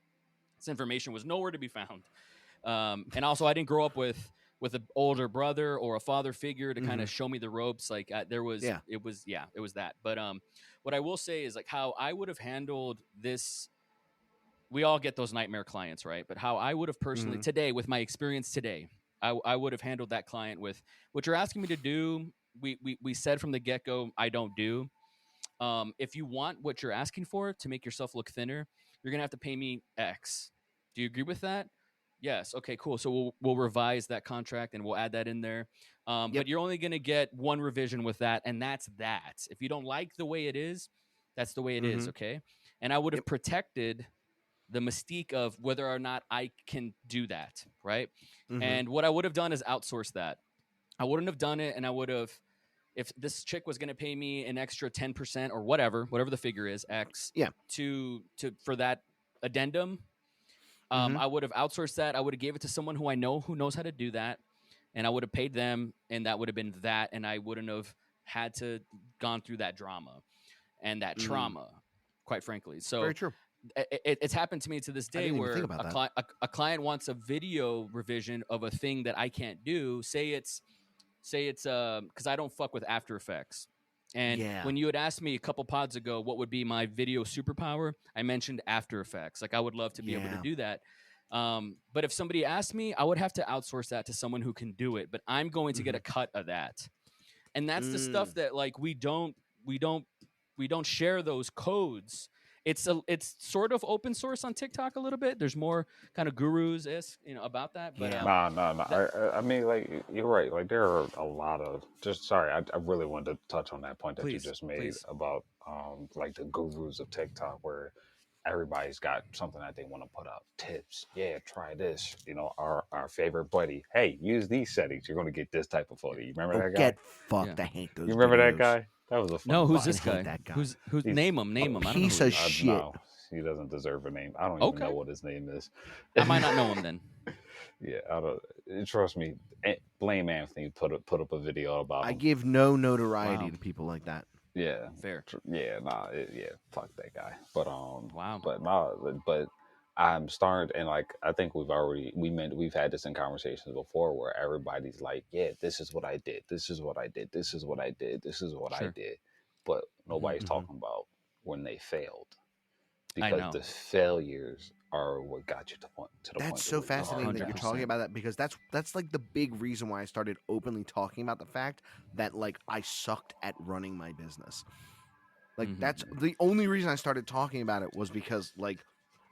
this information was nowhere to be found. And also, I didn't grow up with an older brother or a father figure to kind
Mhm.
of show me the ropes. Like there was,
Yeah.
it was that. But what I will say is like how I would have handled this. We all get those nightmare clients, right? But how I would have personally
Mhm.
today, with my experience today, I would have handled that client with what you're asking me to do. We said from the get go, I don't do. If you want what you're asking for to make yourself look thinner, you're gonna have to pay me X. Do you agree with that? Yes. Okay. Cool. So we'll revise that contract and we'll add that in there.
Yep.
But you're only gonna get one revision with that, and that's that. If you don't like the way it is, that's the way it is.
Mhm.
Okay. And I would have
Yep.
protected the mystique of whether or not I can do that, right?
Mhm.
And what I would have done is outsource that. I wouldn't have done it, and I would have, if this chick was going to pay me an extra 10% or whatever the figure is, X,
Yeah.
to for that addendum,
Mhm.
I would have outsourced that. I would have gave it to someone who I know who knows how to do that, and I would have paid them, and that would have been that, and I wouldn't have had to gone through that drama and that trauma, quite frankly. So
Very true.
it's happened to me to this
I
day
didn't even
where
think about that.
a client wants a video revision of a thing that I can't do. Say it's because I don't fuck with After Effects. And
Yeah.
when you had asked me a couple pods ago what would be my video superpower, I mentioned After Effects. Like I would love to be able to
Yeah.
do that. But if somebody asked me, I would have to outsource that to someone who can do it. But I'm going to get a cut of that. And that's the stuff that like we don't share those codes. it's sort of open source on TikTok a little bit. There's more kind of gurus about that. But
Yeah.
Nah.
that,
I mean, like, you're right. Like, there are a lot of just. Sorry, I really wanted to touch on that point that you just made
please.
about like the gurus of TikTok, where everybody's got something that they want to put out. Tips. Yeah, try this. You know, our favorite buddy. Hey, use these settings. You're going to get this type of photo. You remember
Oh,
that guy?
get
Yeah.
fucked. I hate those
You remember that
videos.
guy? That was a
No,
funny
who's
guy.
this
Fucking hate
guy?
that guy.
Who's
He's
name him?
a
Name him. I don't know
piece
who he
of
is.
shit.
no, he doesn't deserve a name. I don't even know
Okay.
what his name is.
I might not know him then.
Yeah, I don't. Trust me. Blame Anthony put up a video about
I
him.
give no notoriety
Wow.
to people like that.
Yeah,
Fair.
yeah, nah, yeah, fuck that guy. But
Wow.
but nah, but I'm starting, and like I think we've had this in conversations before where everybody's like, yeah, this is what I did, this is what I did, this is what I did, this is what I
Sure.
did, but nobody's
Mhm.
talking about when they failed,
I
because
know.
the failures are what got you to the point
That's
to
so
where you're
fascinating that you're
100%.
talking about that, because that's like the big reason why I started openly talking about the fact that like I sucked at running my business. Like
Mhm.
that's the only reason I started talking about it, was because like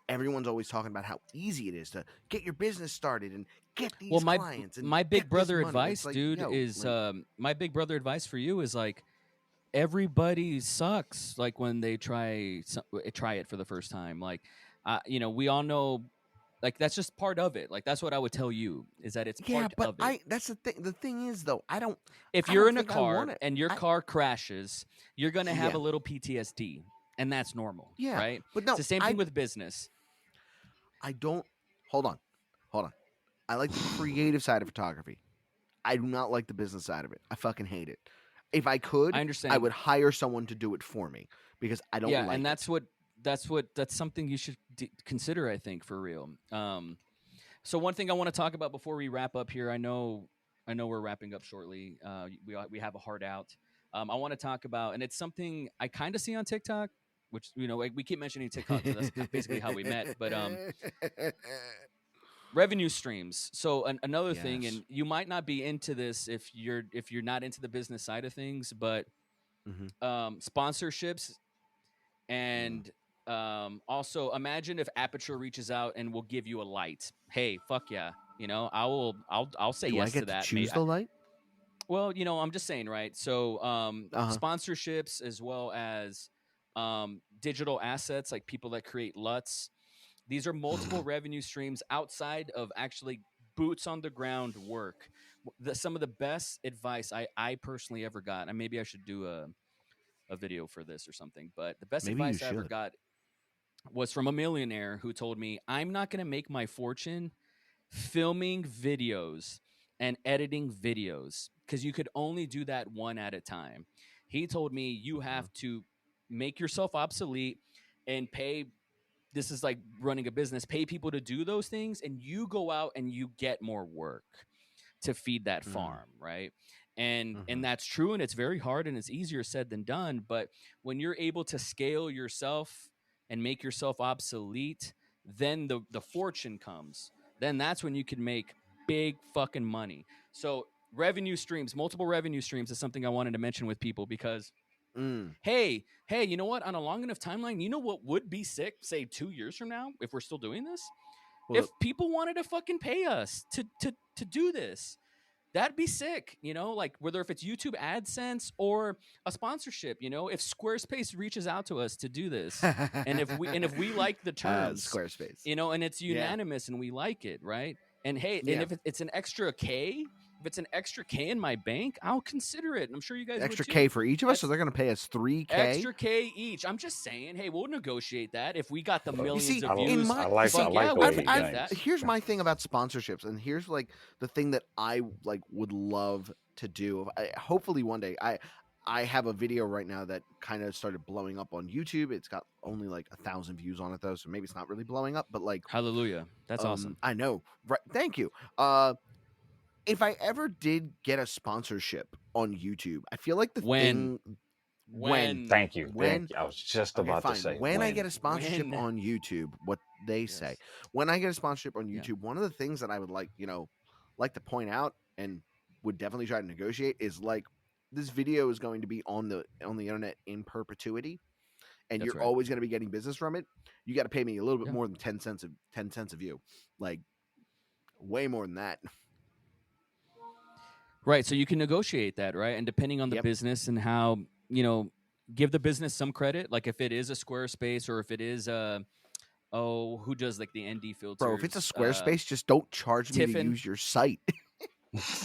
everyone's always talking about how easy it is to get your business started and get these
Well,
clients and
my big
get this
brother
money.
advice,
It's like,
dude,
yo,
is
like,
my big brother advice for you is like everybody sucks like when they try it for the first time. Like we all know, like that's just part of it. Like that's what I would tell you, is that it's
yeah,
part
but
of it.
that's the thing. The thing is though,
If
I
you're
don't
in a
think I want
car
it.
and your car crashes, you're going to have
Yeah.
a little PTSD, and that's normal,
Yeah,
right?
but no,
It's the same thing with business.
I don't. Hold on. I like the creative side of photography. I do not like the business side of it. I fucking hate it. If I
I
could, I
understand.
would hire someone to do it for me, because I don't
Yeah,
like
and
it.
that's something you should consider, I think, for real. So one thing I want to talk about before we wrap up here, I know we're wrapping up shortly. We have a hard out. I want to talk about, and it's something I kind of see on TikTok, which like we keep mentioning TikTok because that's basically how we met. But revenue streams. So another thing,
Yes.
and you might not be into this if you're not into the business side of things, but
Mhm.
sponsorships and also imagine if Aperture reaches out and will give you a light. Hey, fuck yeah. I'll say
Do I
yes to
get to
that.
choose the light?
Well, I'm just saying, right? So
Uh-huh.
sponsorships as well as digital assets, like people that create LUTs. These are multiple revenue streams outside of actually boots on the ground work. Some of the best advice I personally ever got, and maybe I should do a video for this or something, but the best
Maybe you
advice I ever
should.
got was from a millionaire who told me, I'm not going to make my fortune filming videos and editing videos, because you could only do that one at a time. He told me you have to make yourself obsolete and pay. This is like running a business, pay people to do those things, and you go out and you get more work to feed that farm, right? And that's true, and it's very hard, and it's easier said than done. But when you're able to scale yourself and make yourself obsolete, then the fortune comes. Then that's when you can make big fucking money. So revenue streams, multiple revenue streams, is something I wanted to mention with people, because hey, you know what? On a long enough timeline, you know what would be sick, say 2 years from now, if we're still doing this?
Well,
If people wanted to fucking pay us to do this, that'd be sick. Like whether if it's YouTube AdSense or a sponsorship, if Squarespace reaches out to us to do this, and if we like the terms,
Squarespace.
and it's unanimous and we like it, right? And hey, and if it's an extra K, if it's an extra K in my bank, I'll consider it. And I'm sure you guys
Extra
would too.
K for each of us,
That's
so they're going to pay us 3K.
extra K each. I'm just saying, hey, we'll negotiate that if we got the millions
see,
of views.
in my-
I like
fuck
the
yeah,
way
we
he
can get
thinks.
that.
Here's my thing about sponsorships, and here's like the thing that I like would love to do. Hopefully one day I have a video right now that kind of started blowing up on YouTube. It's got only like 1,000 views on it though, so maybe it's not really blowing up, but like
Hallelujah. That's awesome.
I know. Right. Thank you. If I ever did get a sponsorship on YouTube, I feel like the
When?
thing
When?
Thank you.
When-
Thank you. I was just
Okay,
about
fine.
to say
when I get a sponsorship
When?
on YouTube, what they
Yes.
say, when I get a sponsorship on
Yeah.
YouTube, one of the things that I would like to point out and would definitely try to negotiate is like this video is going to be on the internet in perpetuity. and
That's
you're
right.
always going to be getting business from it, you got to pay me a little bit
Yeah.
more than 10 cents a view, like way more than that.
Right. So you can negotiate that, right? And depending on the
Yep.
business and how, give the business some credit. Like if it is a Squarespace or if it is who does like the ND
Bro, if it's a
filters?
Squarespace, just don't charge me to
Tiffin.
use your site.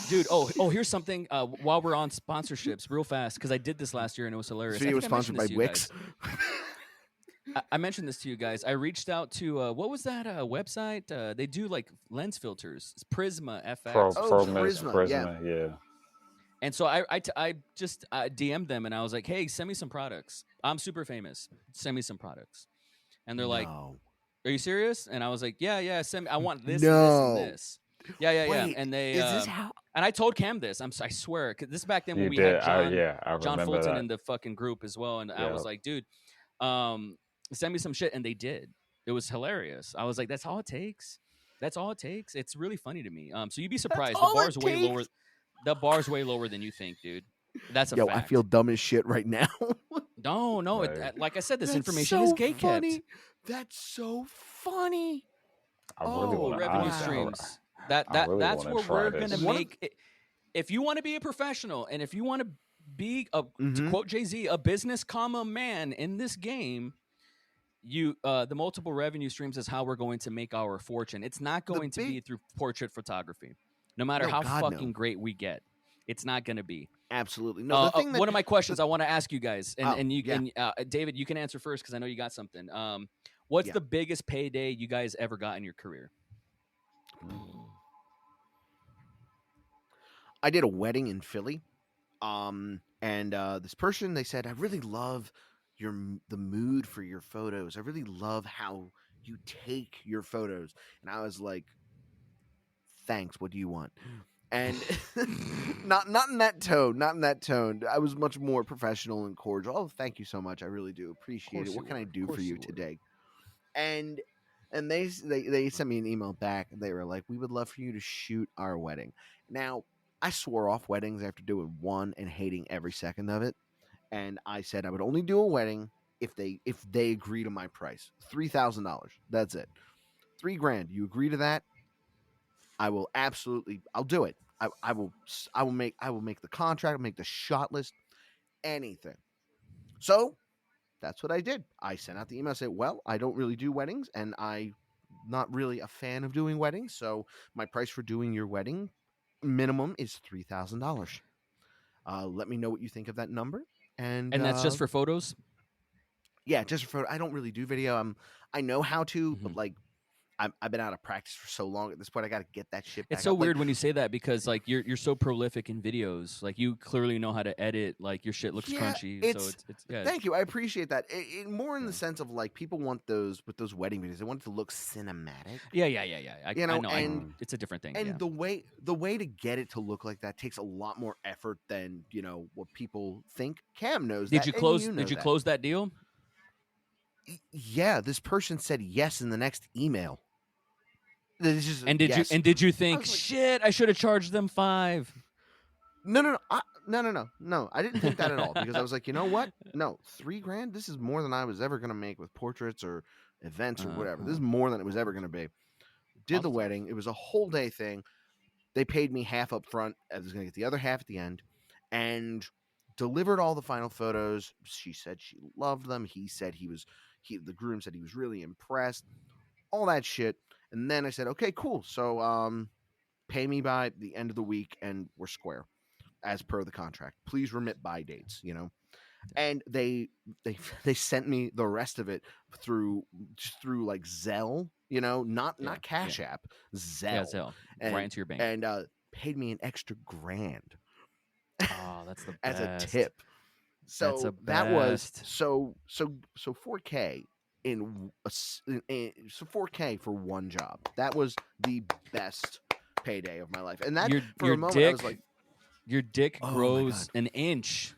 Dude, here's something. While we're on sponsorships, real fast, because I did this last year and it was hilarious.
This video was
I mentioned
sponsored by
this to you
Wix.
guys. I mentioned this to you guys. I reached out to what was that website? They do like lens filters. It's Prisma FX.
Oh, Prisma, yeah.
Prisma,
And so I just DM'd them and I was like, hey, send me some products. I'm super famous. Send me some products. And they're like,
No.
are you serious? And I was like, yeah. Send me. I want this
No.
and this and this. Yeah.
Wait,
And they
is this how?
and I told Cam this. I swear, 'cause this is back then when
You
we
did.
had John
I
John
remember
Fulton
that.
in the fucking group as well. And I
Yeah.
was like, dude, send me some shit. And they did. It was hilarious. I was like, that's all it takes. That's all it takes. It's really funny to me. So you'd be surprised. The bar's way lower. The bar's way lower than you think, dude. That's a
Yo,
fact.
I feel dumb as shit right now.
No.
Right.
Like I said, this
That's
information
so
is gate
funny.
kept.
That's so funny.
I really
Oh,
want to
Revenue
wow.
streams.
I really
That's
wanna
where
try
we're
this.
gonna
One of-
make it. If you want to be a professional and if you want to be to
Mhm.
quote Jay-Z, a business man in this game, you the multiple revenue streams is how we're going to make our fortune. It's not going to be through portrait photography. No matter
No,
how
God, no.
fucking great we get, it's not going to be.
Absolutely. No, the thing that
one of my questions I want to ask you guys, and you
yeah.
and David, you can answer first because I know you got something. What's
Yeah.
the biggest payday you guys ever got in your career?
I did a wedding in Philly, and this person, they said, I really love the mood for your photos. I really love how you take your photos. And I was like, thanks. What do you want? And not in that tone. I was much more professional and cordial. Oh, thank you so much. I really do appreciate it. What can I do for you today? And they sent me an email back. They were like, we would love for you to shoot our wedding. Now, I swore off weddings after doing one and hating every second of it. And I said I would only do a wedding if they agree to my price. $3,000. That's it. $3,000. You agree to that? I will absolutely. I'll do it. I will make the contract. I'll make the shot list. Anything. So that's what I did. I sent out the email. Said, well, I don't really do weddings, and I'm not really a fan of doing weddings. So my price for doing your wedding minimum is $3,000. Let me know what you think of that number. And
that's just for photos?
Yeah, just for photo. I don't really do video. I know how to, but like I've been out of practice for so long at this point. I got to get that shit back
It's so
up.
weird when you say that because like you're so prolific in videos. Like you clearly know how to edit. Like your shit looks crunchy. So it's yeah.
Thank you. I appreciate that. More in the sense of like people want those with those wedding videos. They want it to look cinematic.
Yeah. I know.
And
it's a different thing.
And the way to get it to look like that takes a lot more effort than what people think. Cam knows.
Did
that,
you close?
And
Did you close that deal?
Yeah, this person said yes in the next email. Just,
and did
yes.
you did you think shit? I should have charged them $5.
No. I didn't think that at all because I was like, you know what? No, $3,000. This is more than I was ever gonna make with portraits or events or whatever. This is more than it was ever gonna be. Did the wedding. It was a whole day thing. They paid me half up front. I was gonna get the other half at the end, and delivered all the final photos. She said she loved them. He said the groom said he was really impressed. All that shit. And then I said, okay, cool. So pay me by the end of the week and we're square as per the contract. Please remit by dates, And they sent me the rest of it through like Zelle, not Cash App, Zelle.
Yeah, Zelle. Right into your bank.
And paid me an extra $1,000.
Oh, that's the best.
As a tip. So that was so 4K so 4K for one job. That was the best payday of my life. And that for a moment I was like,
your dick grows an inch.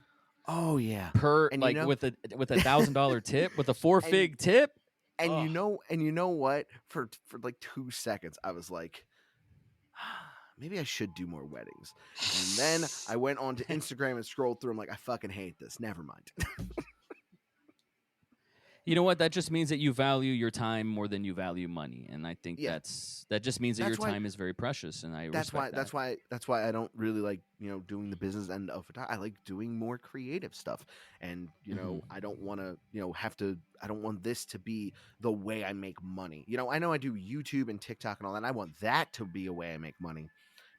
Oh yeah.
Per and with a $1,000 tip, with a 4-fig tip.
And you know what? For like 2 seconds, I was like, maybe I should do more weddings. And then I went on to Instagram and scrolled through. I'm like, I fucking hate this. Never mind.
You know what? That just means that you value your time more than you value money, and I think
Yeah.
that just means that your
That's why
time is very precious, and I
that's why
respect that.
that's why I don't really like, doing the business end of it. I like doing more creative stuff. And,
Hmm.
I don't want to, I don't want this to be the way I make money. I know I do YouTube and TikTok and all that, and I want that to be a way I make money.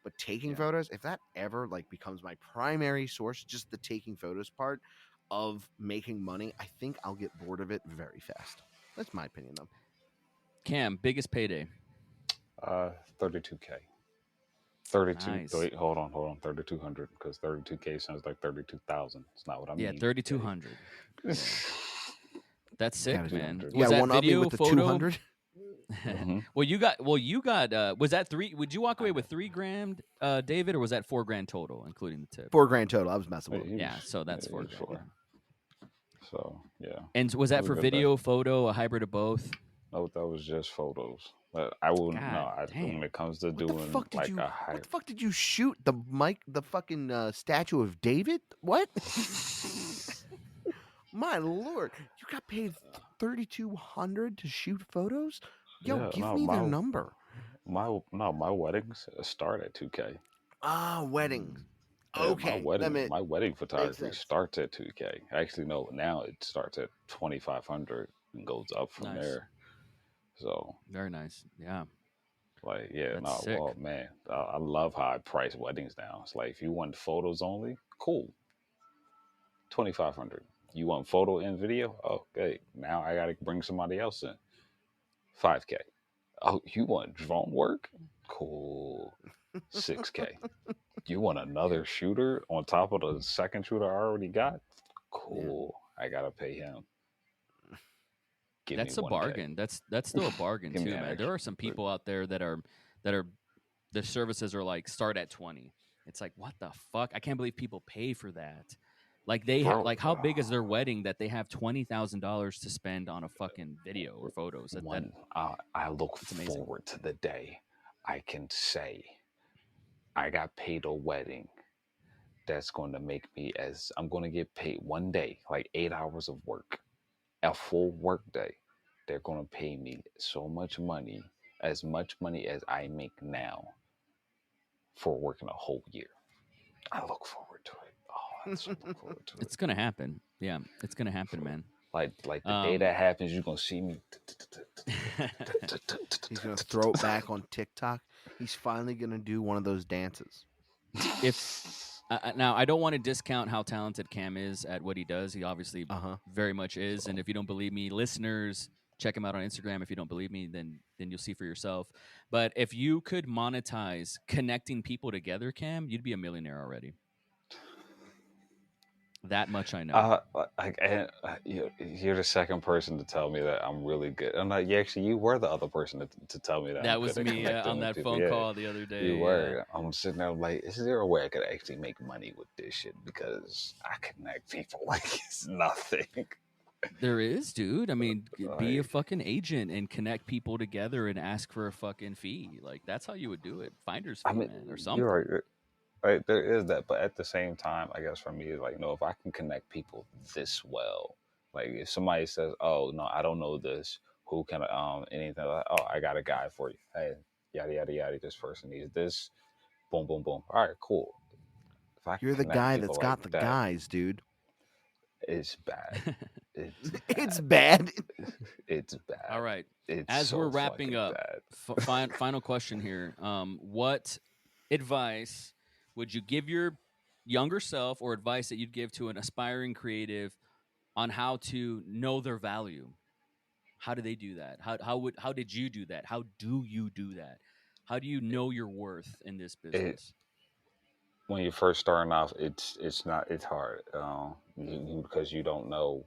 But taking
Yeah.
photos, if that ever like becomes my primary source, just the taking photos part of making money, I think I'll get bored of it very fast. That's my opinion though.
Cam, biggest payday.
32K. 32.
Nice.
Wait, hold on. 3,200 because 32K sounds like 32,000. It's not what I
Yeah,
mean.
3,200. Yeah, that's sick, man.
You
Was
got
that
one up me
video,
with the
photo?
200.
Mm-hmm.
well, you got. Was that three? Would you walk away with $3,000, David, or was that $4,000 total, including the tip?
$4,000 total. I was messing with him.
Yeah, so that's
He was
$4,000.
four. So yeah,
And was
I
that
was a
for
good bet.
video, photo, a hybrid of both?
No, that was just photos. But I will no.
God
When
damn.
it comes to
What the
doing
fuck did
like
you?
a high,
What the fuck did you shoot? The fucking statue of David? What? My lord, you got paid 3,200 to shoot photos? Yo,
yeah,
give
no,
me their number.
my weddings start at 2K.
Ah, weddings.
Yeah,
Okay,
my wedding
makes
photography
sense.
starts at 2K. Actually, no, now it starts at 2,500 and goes up from
Nice.
there. So,
Very nice. Yeah,
like, yeah,
that's
no,
sick.
well, man, I love how I price weddings now. It's like if you want photos only, cool, 2,500. You want photo and video? Okay, now I got to bring somebody else in. 5K. Oh, you want drone work? Cool, 6K. You want
Yeah.
another shooter on top of the second shooter I already got?
Yeah.
Cool. I gotta pay him. Give me
That's a
1K.
bargain. That's still a bargain
Give me
too,
an
man. There
extra.
are some people out there that are the services are like start at 20. It's like, what the fuck? I can't believe people pay for that. Like
Bro,
like how big is their wedding that they have $20,000 to spend on a fucking video or photos?
I look
It's amazing.
forward to the day I can say I got paid a wedding that's going to make me as I'm going to get paid one day, like 8 hours of work, a full work day. They're going to pay me so much money, as much money as I make now for working a whole year. I look forward to it. Oh, I so look forward to it.
It's gonna happen. Yeah, it's gonna happen,
For
man.
like the day
Um,
that happens, you're gonna see me.
He's gonna throw it back on TikTok. He's finally gonna do one of those dances.
if now I don't want to discount how talented Cam is at what he does. He obviously
Uh-huh.
very much is. And
So
if you don't believe me, listeners, check him out on Instagram. If you don't believe me, then you'll see for yourself. But if you could monetize connecting people together, Cam, you'd be a millionaire already. That much I know.
you're the second person to tell me that I'm really good. I'm like, yeah, actually, you were the other person to tell me that I'm
That
good
was
at
me
connecting
on
with
that
people.
phone
Yeah,
call the other
you
day. Yeah.
were. I'm sitting there like, is there a way I could actually make money with this shit? Because I connect people like it's nothing.
There is, dude. I mean, be a
Like,
fucking agent and connect people together and ask for a fucking fee. Like that's how you would do it. Finder's
I
fee,
mean,
man, or
you're
something.
right. Right, there is that, but at the same time, I guess for me, it's like, no, if I can connect people this well, like if somebody says, "Oh no, I don't know this," who can anything like, "Oh, I got a guy for you." Hey, yada yada yada. This person needs this. Boom, boom, boom. All right, cool. If I can
You're the
connect
guy
people
that's
like
got the
that,
guys, dude.
it's bad. It's
It's
bad.
bad.
It's bad.
All right.
It's
As we're
so
wrapping
fucking
up,
bad.
final question here. What advice would you give your younger self, or advice that you'd give to an aspiring creative on how to know their value? How do they do that? How did you do that? How do you do that? How do you know your worth in this
It
business?
when you're first starting off, it's hard because you don't know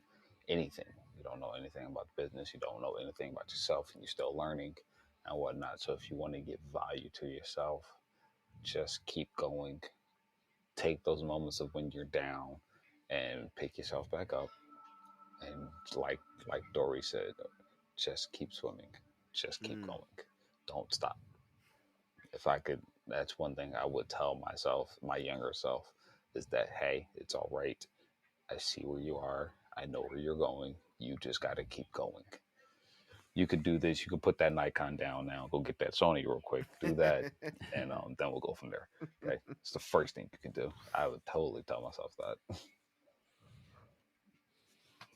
anything. You don't know anything about the business. You don't know anything about yourself, and you're still learning and whatnot. So if you want to get value to yourself, just keep going. Take those moments of when you're down and pick yourself back up. And like Dory said, just keep swimming. Just keep
Mm.
going. Don't stop. If I could, that's one thing I would tell myself, my younger self, is that hey, it's all right. I see where you are. I know where you're going. You just got to keep going. You could do this. You could put that Nikon down now. Go get that Sony real quick. Do that, and then we'll go from there. Okay, it's the first thing you can do. I would totally tell myself that.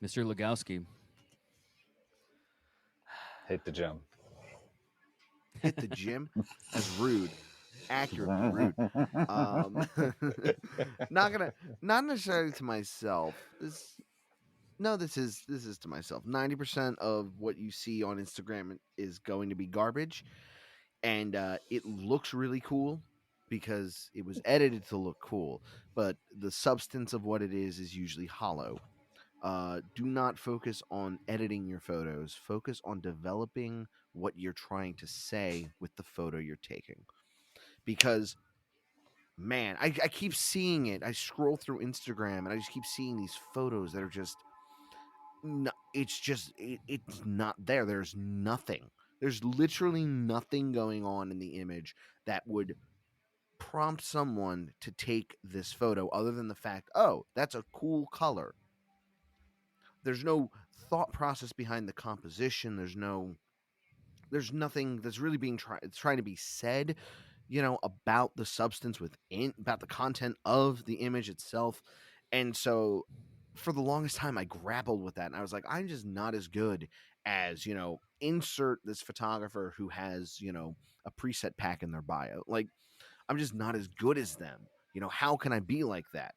Mr. Lugowski.
Hit the gym.
Hit the gym. That's rude. Accurately rude. Not necessarily to myself. This is to myself. 90% of what you see on Instagram is going to be garbage, and it looks really cool because it was edited to look cool, but the substance of what it is usually hollow. Do not focus on editing your photos. Focus on developing what you're trying to say with the photo you're taking. Because, man, I keep seeing it. I scroll through Instagram and I just keep seeing these photos that are just, no, it's not there. There's nothing. There's literally nothing going on in the image that would prompt someone to take this photo other than the fact, oh, that's a cool color. There's no thought process behind the composition. There's nothing that's really being trying to be said, about the substance within, about the content of the image itself. And so for the longest time I grappled with that, and I was like, I'm just not as good as, insert this photographer who has, a preset pack in their bio. Like, I'm just not as good as them. How can I be like that?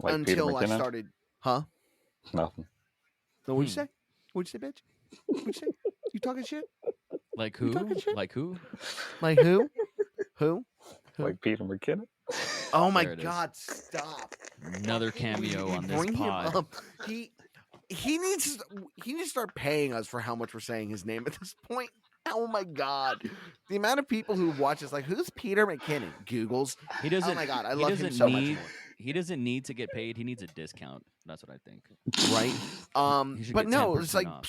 Like Peter
Until I
McKinnon?
started, huh?
Nothing.
No, what'd you say? What'd you say, bitch? What'd you say? You talking shit?
Like
You
who?
talking shit?
Like who?
Like who? Who?
Like Peter McKinnon?
Oh my
There it is.
God! Stop.
Another cameo on this
Bring him
pod.
up. He needs to start paying us for how much we're saying his name at this point. Oh my God! The amount of people who watch this, like, who's Peter McKinnon? Googles.
He doesn't.
Oh my God! I
he
love him
doesn't
so
need,
much more.
He doesn't need to get paid. He needs a discount. That's what I think.
Right?
He should
But
get
no, it's
10%
like
off.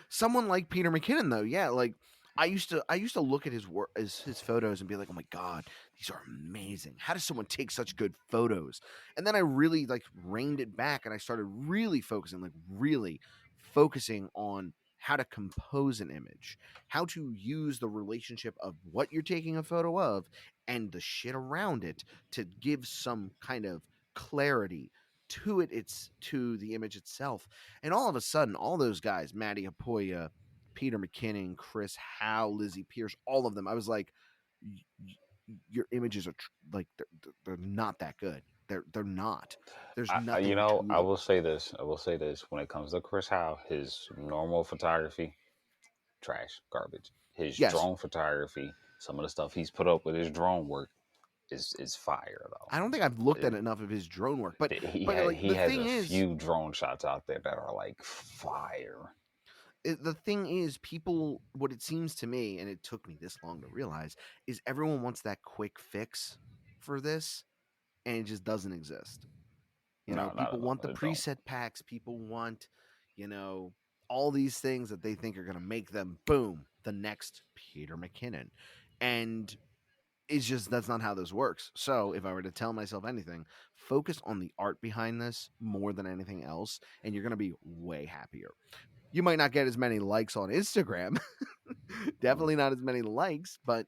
someone like Peter McKinnon though. Yeah, like I used to look at his work, his photos, and be like, oh my God, these are amazing. How does someone take such good photos? And then I really reined it back, and I started really focusing on how to compose an image, how to use the relationship of what you're taking a photo of and the shit around it to give some kind of clarity to it. It's to the image itself. And all of a sudden, all those guys, Matty Apoya, Peter McKinnon, Chris Howe, Lizzie Pierce, all of them, I was like, your images are they're not that good. They're not. There's nothing.
I will say this. When it comes to Chris Howe, his normal photography, trash, garbage. His
Yes.
drone photography, some of the stuff he's put up with his drone work is fire though.
I don't think I've looked at enough of his drone work, but
he
the
has
thing
a
is,
few drone shots out there that are like fire.
the thing is, people, what it seems to me, and it took me this long to realize, is everyone wants that quick fix for this, and it just doesn't exist. People want the preset packs. People want, all these things that they think are going to make them, boom, the next Peter McKinnon. And it's just, that's not how this works. So if I were to tell myself anything, focus on the art behind this more than anything else, and you're going to be way happier. You might not get as many likes on Instagram. Definitely not as many likes, but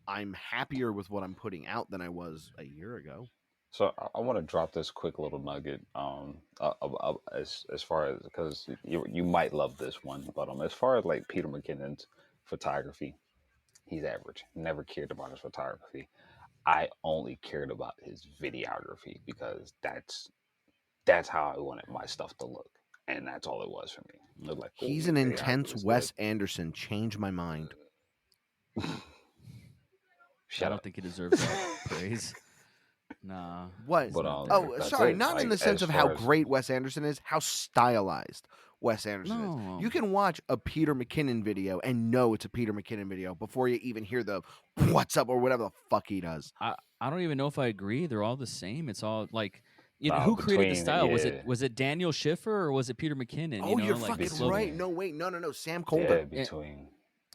I'm happier with what I'm putting out than I was a year ago.
So I want to drop this quick little nugget. As far as, because you might love this one, but as far as like Peter McKinnon's photography, he's average. Never cared about his photography. I only cared about his videography because that's how I wanted my stuff to look, and that's all it was for me. It looked like,
He's an intense Wes Anderson. Change my mind.
I don't think he deserves that praise. Nah.
What?
But,
sorry.
it.
Not
Like,
in the sense
as
of how
far as-
great Wes Anderson is, how stylized Wes Anderson
No.
is. You can watch a Peter McKinnon video and know it's a Peter McKinnon video before you even hear the "what's up" or whatever the fuck he does.
I don't even know if I agree. They're all the same. It's all like,
Nah,
who created the
between-
style?
yeah.
Was it Daniel Schiffer or was it Peter McKinnon?
Oh, you're
like
fucking
so-
right. No, wait, no. Sam
Yeah,
Colder.
between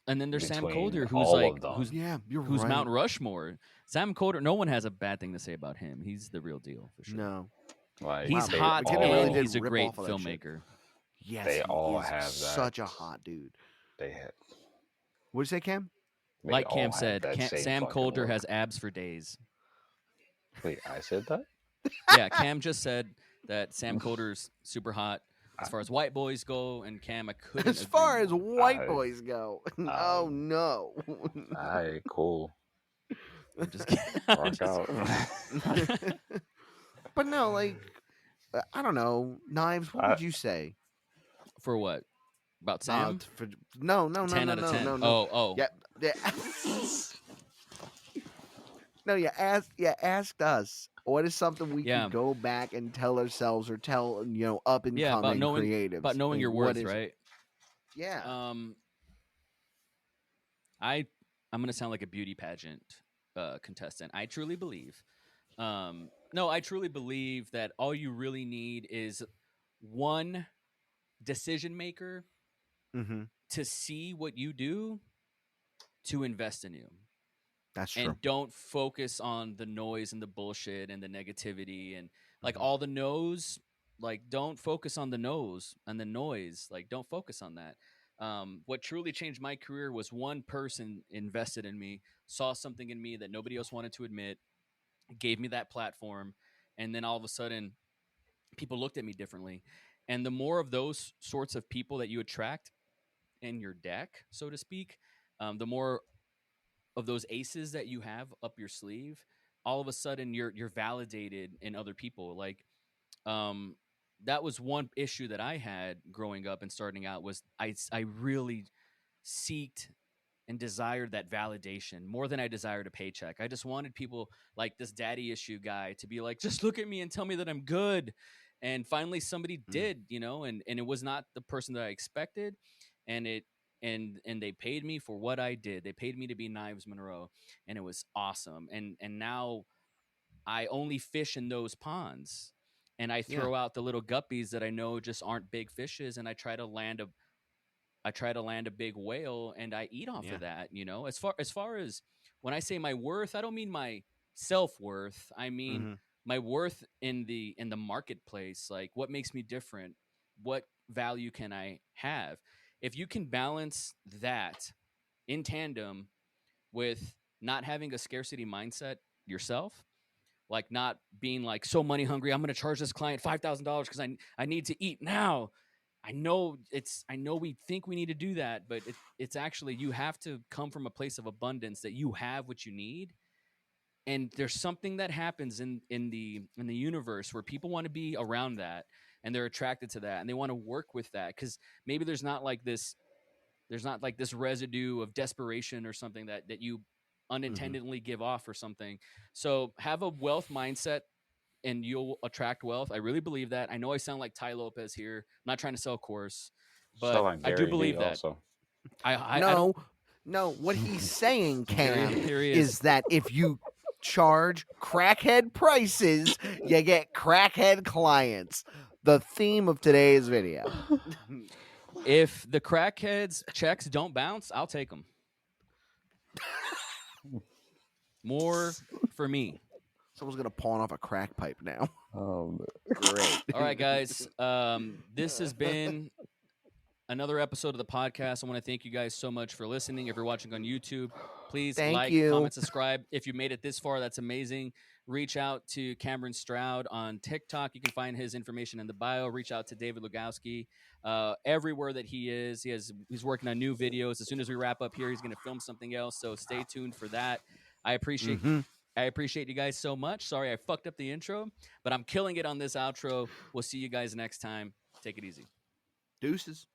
And then there's Sam
between
Colder, who's
all
like,
of them.
who's
Yeah, you're
who's
right.
Mount Rushmore. Sam Colder. No one has a bad thing to say about him. He's the real deal for sure.
No.
like
He's
Wow,
hot
McKinnon
and
really did
he's a
rip
great
off of that shit.
filmmaker.
Yes,
They
he
all
is
have that.
such a hot dude.
They have.
What'd you say, Cam?
They
Like
all
Cam
have
said,
that same
Sam
fucking
Coulter
look.
has abs for days.
Wait, I said that?
Yeah, Cam just said that Sam Coulter's super hot as
I,
far as white boys go, and Cam, I couldn't
As
agree
far as
more.
white boys go,
uh,
oh no.
alright, cool.
I'm just kidding.
Rock out.
But no, like I don't know, Knives. What
I,
would you say?
For what? About Sam?
For, no,
10 out of 10.
no.
Oh.
Yeah, yeah. No, you asked us. What is something we
Yeah.
could go back and tell ourselves, or tell up and
Yeah,
coming creatives?
about knowing
Like,
your
what
worth,
is it?
right?
Yeah.
I'm gonna sound like a beauty pageant contestant. I truly believe. I truly believe that all you really need is one decision maker
Mm-hmm.
to see what you do to invest in you.
That's true.
And don't focus on the noise and the bullshit and the negativity and like
Mhm.
all the no's. Like, don't focus on the no's and the noise. Like, don't focus on that. What truly changed my career was one person invested in me, saw something in me that nobody else wanted to admit, gave me that platform, and then all of a sudden, people looked at me differently. And the more of those sorts of people that you attract in your deck, so to speak, the more of those aces that you have up your sleeve, all of a sudden you're validated in other people. Like, um, that was one issue that I had growing up and starting out was I really seeked and desired that validation more than I desired a paycheck. I just wanted people like this daddy issue guy to be like, just look at me and tell me that I'm good. And finally somebody
Mm.
did, and it was not the person that I expected. And it and they paid me for what I did. They paid me to be Knives Monroe, and it was awesome. And now I only fish in those ponds. And I
Yeah.
throw out the little guppies that I know just aren't big fishes, and I try to land a big whale and I eat off
Yeah.
of that, As far as when I say my worth, I don't mean my self-worth. I mean
Mm-hmm.
my worth in the marketplace, like what makes me different? What value can I have? If you can balance that in tandem with not having a scarcity mindset yourself, like not being like so money hungry, I'm going to charge this client $5,000 because I need to eat now. I know we think we need to do that, but it's actually you have to come from a place of abundance that you have what you need. And there's something that happens in the universe where people want to be around that, and they're attracted to that, and they want to work with that because maybe there's not like this residue of desperation or something that you
Mm-hmm.
unintentionally give off or something. So have a wealth mindset and you'll attract wealth. I really believe that. I know I sound like Ty Lopez here. I'm not trying to sell course,
Sound
but
like
I do
Gary Vee
believe that.
also.
I don't.
No. What he's saying,
Here
Cam,
he is.
is that if you charge crackhead prices, you get crackhead clients. The theme of today's video.
If the crackheads checks don't bounce, I'll take them. More for me.
Someone's gonna pawn off a crack pipe now.
Great.
All right, guys. This has been another episode of the podcast. I want to thank you guys so much for listening. If you're watching on YouTube, please
Thank
like,
you.
comment, subscribe. If you made it this far, that's amazing. Reach out to Kamerin Stroud on TikTok. You can find his information in the bio. Reach out to David Lugowski everywhere that he is. He's working on new videos. As soon as we wrap up here, he's going to film something else. So stay tuned for that. I appreciate you guys so much. Sorry I fucked up the intro, but I'm killing it on this outro. We'll see you guys next time. Take it easy.
Deuces.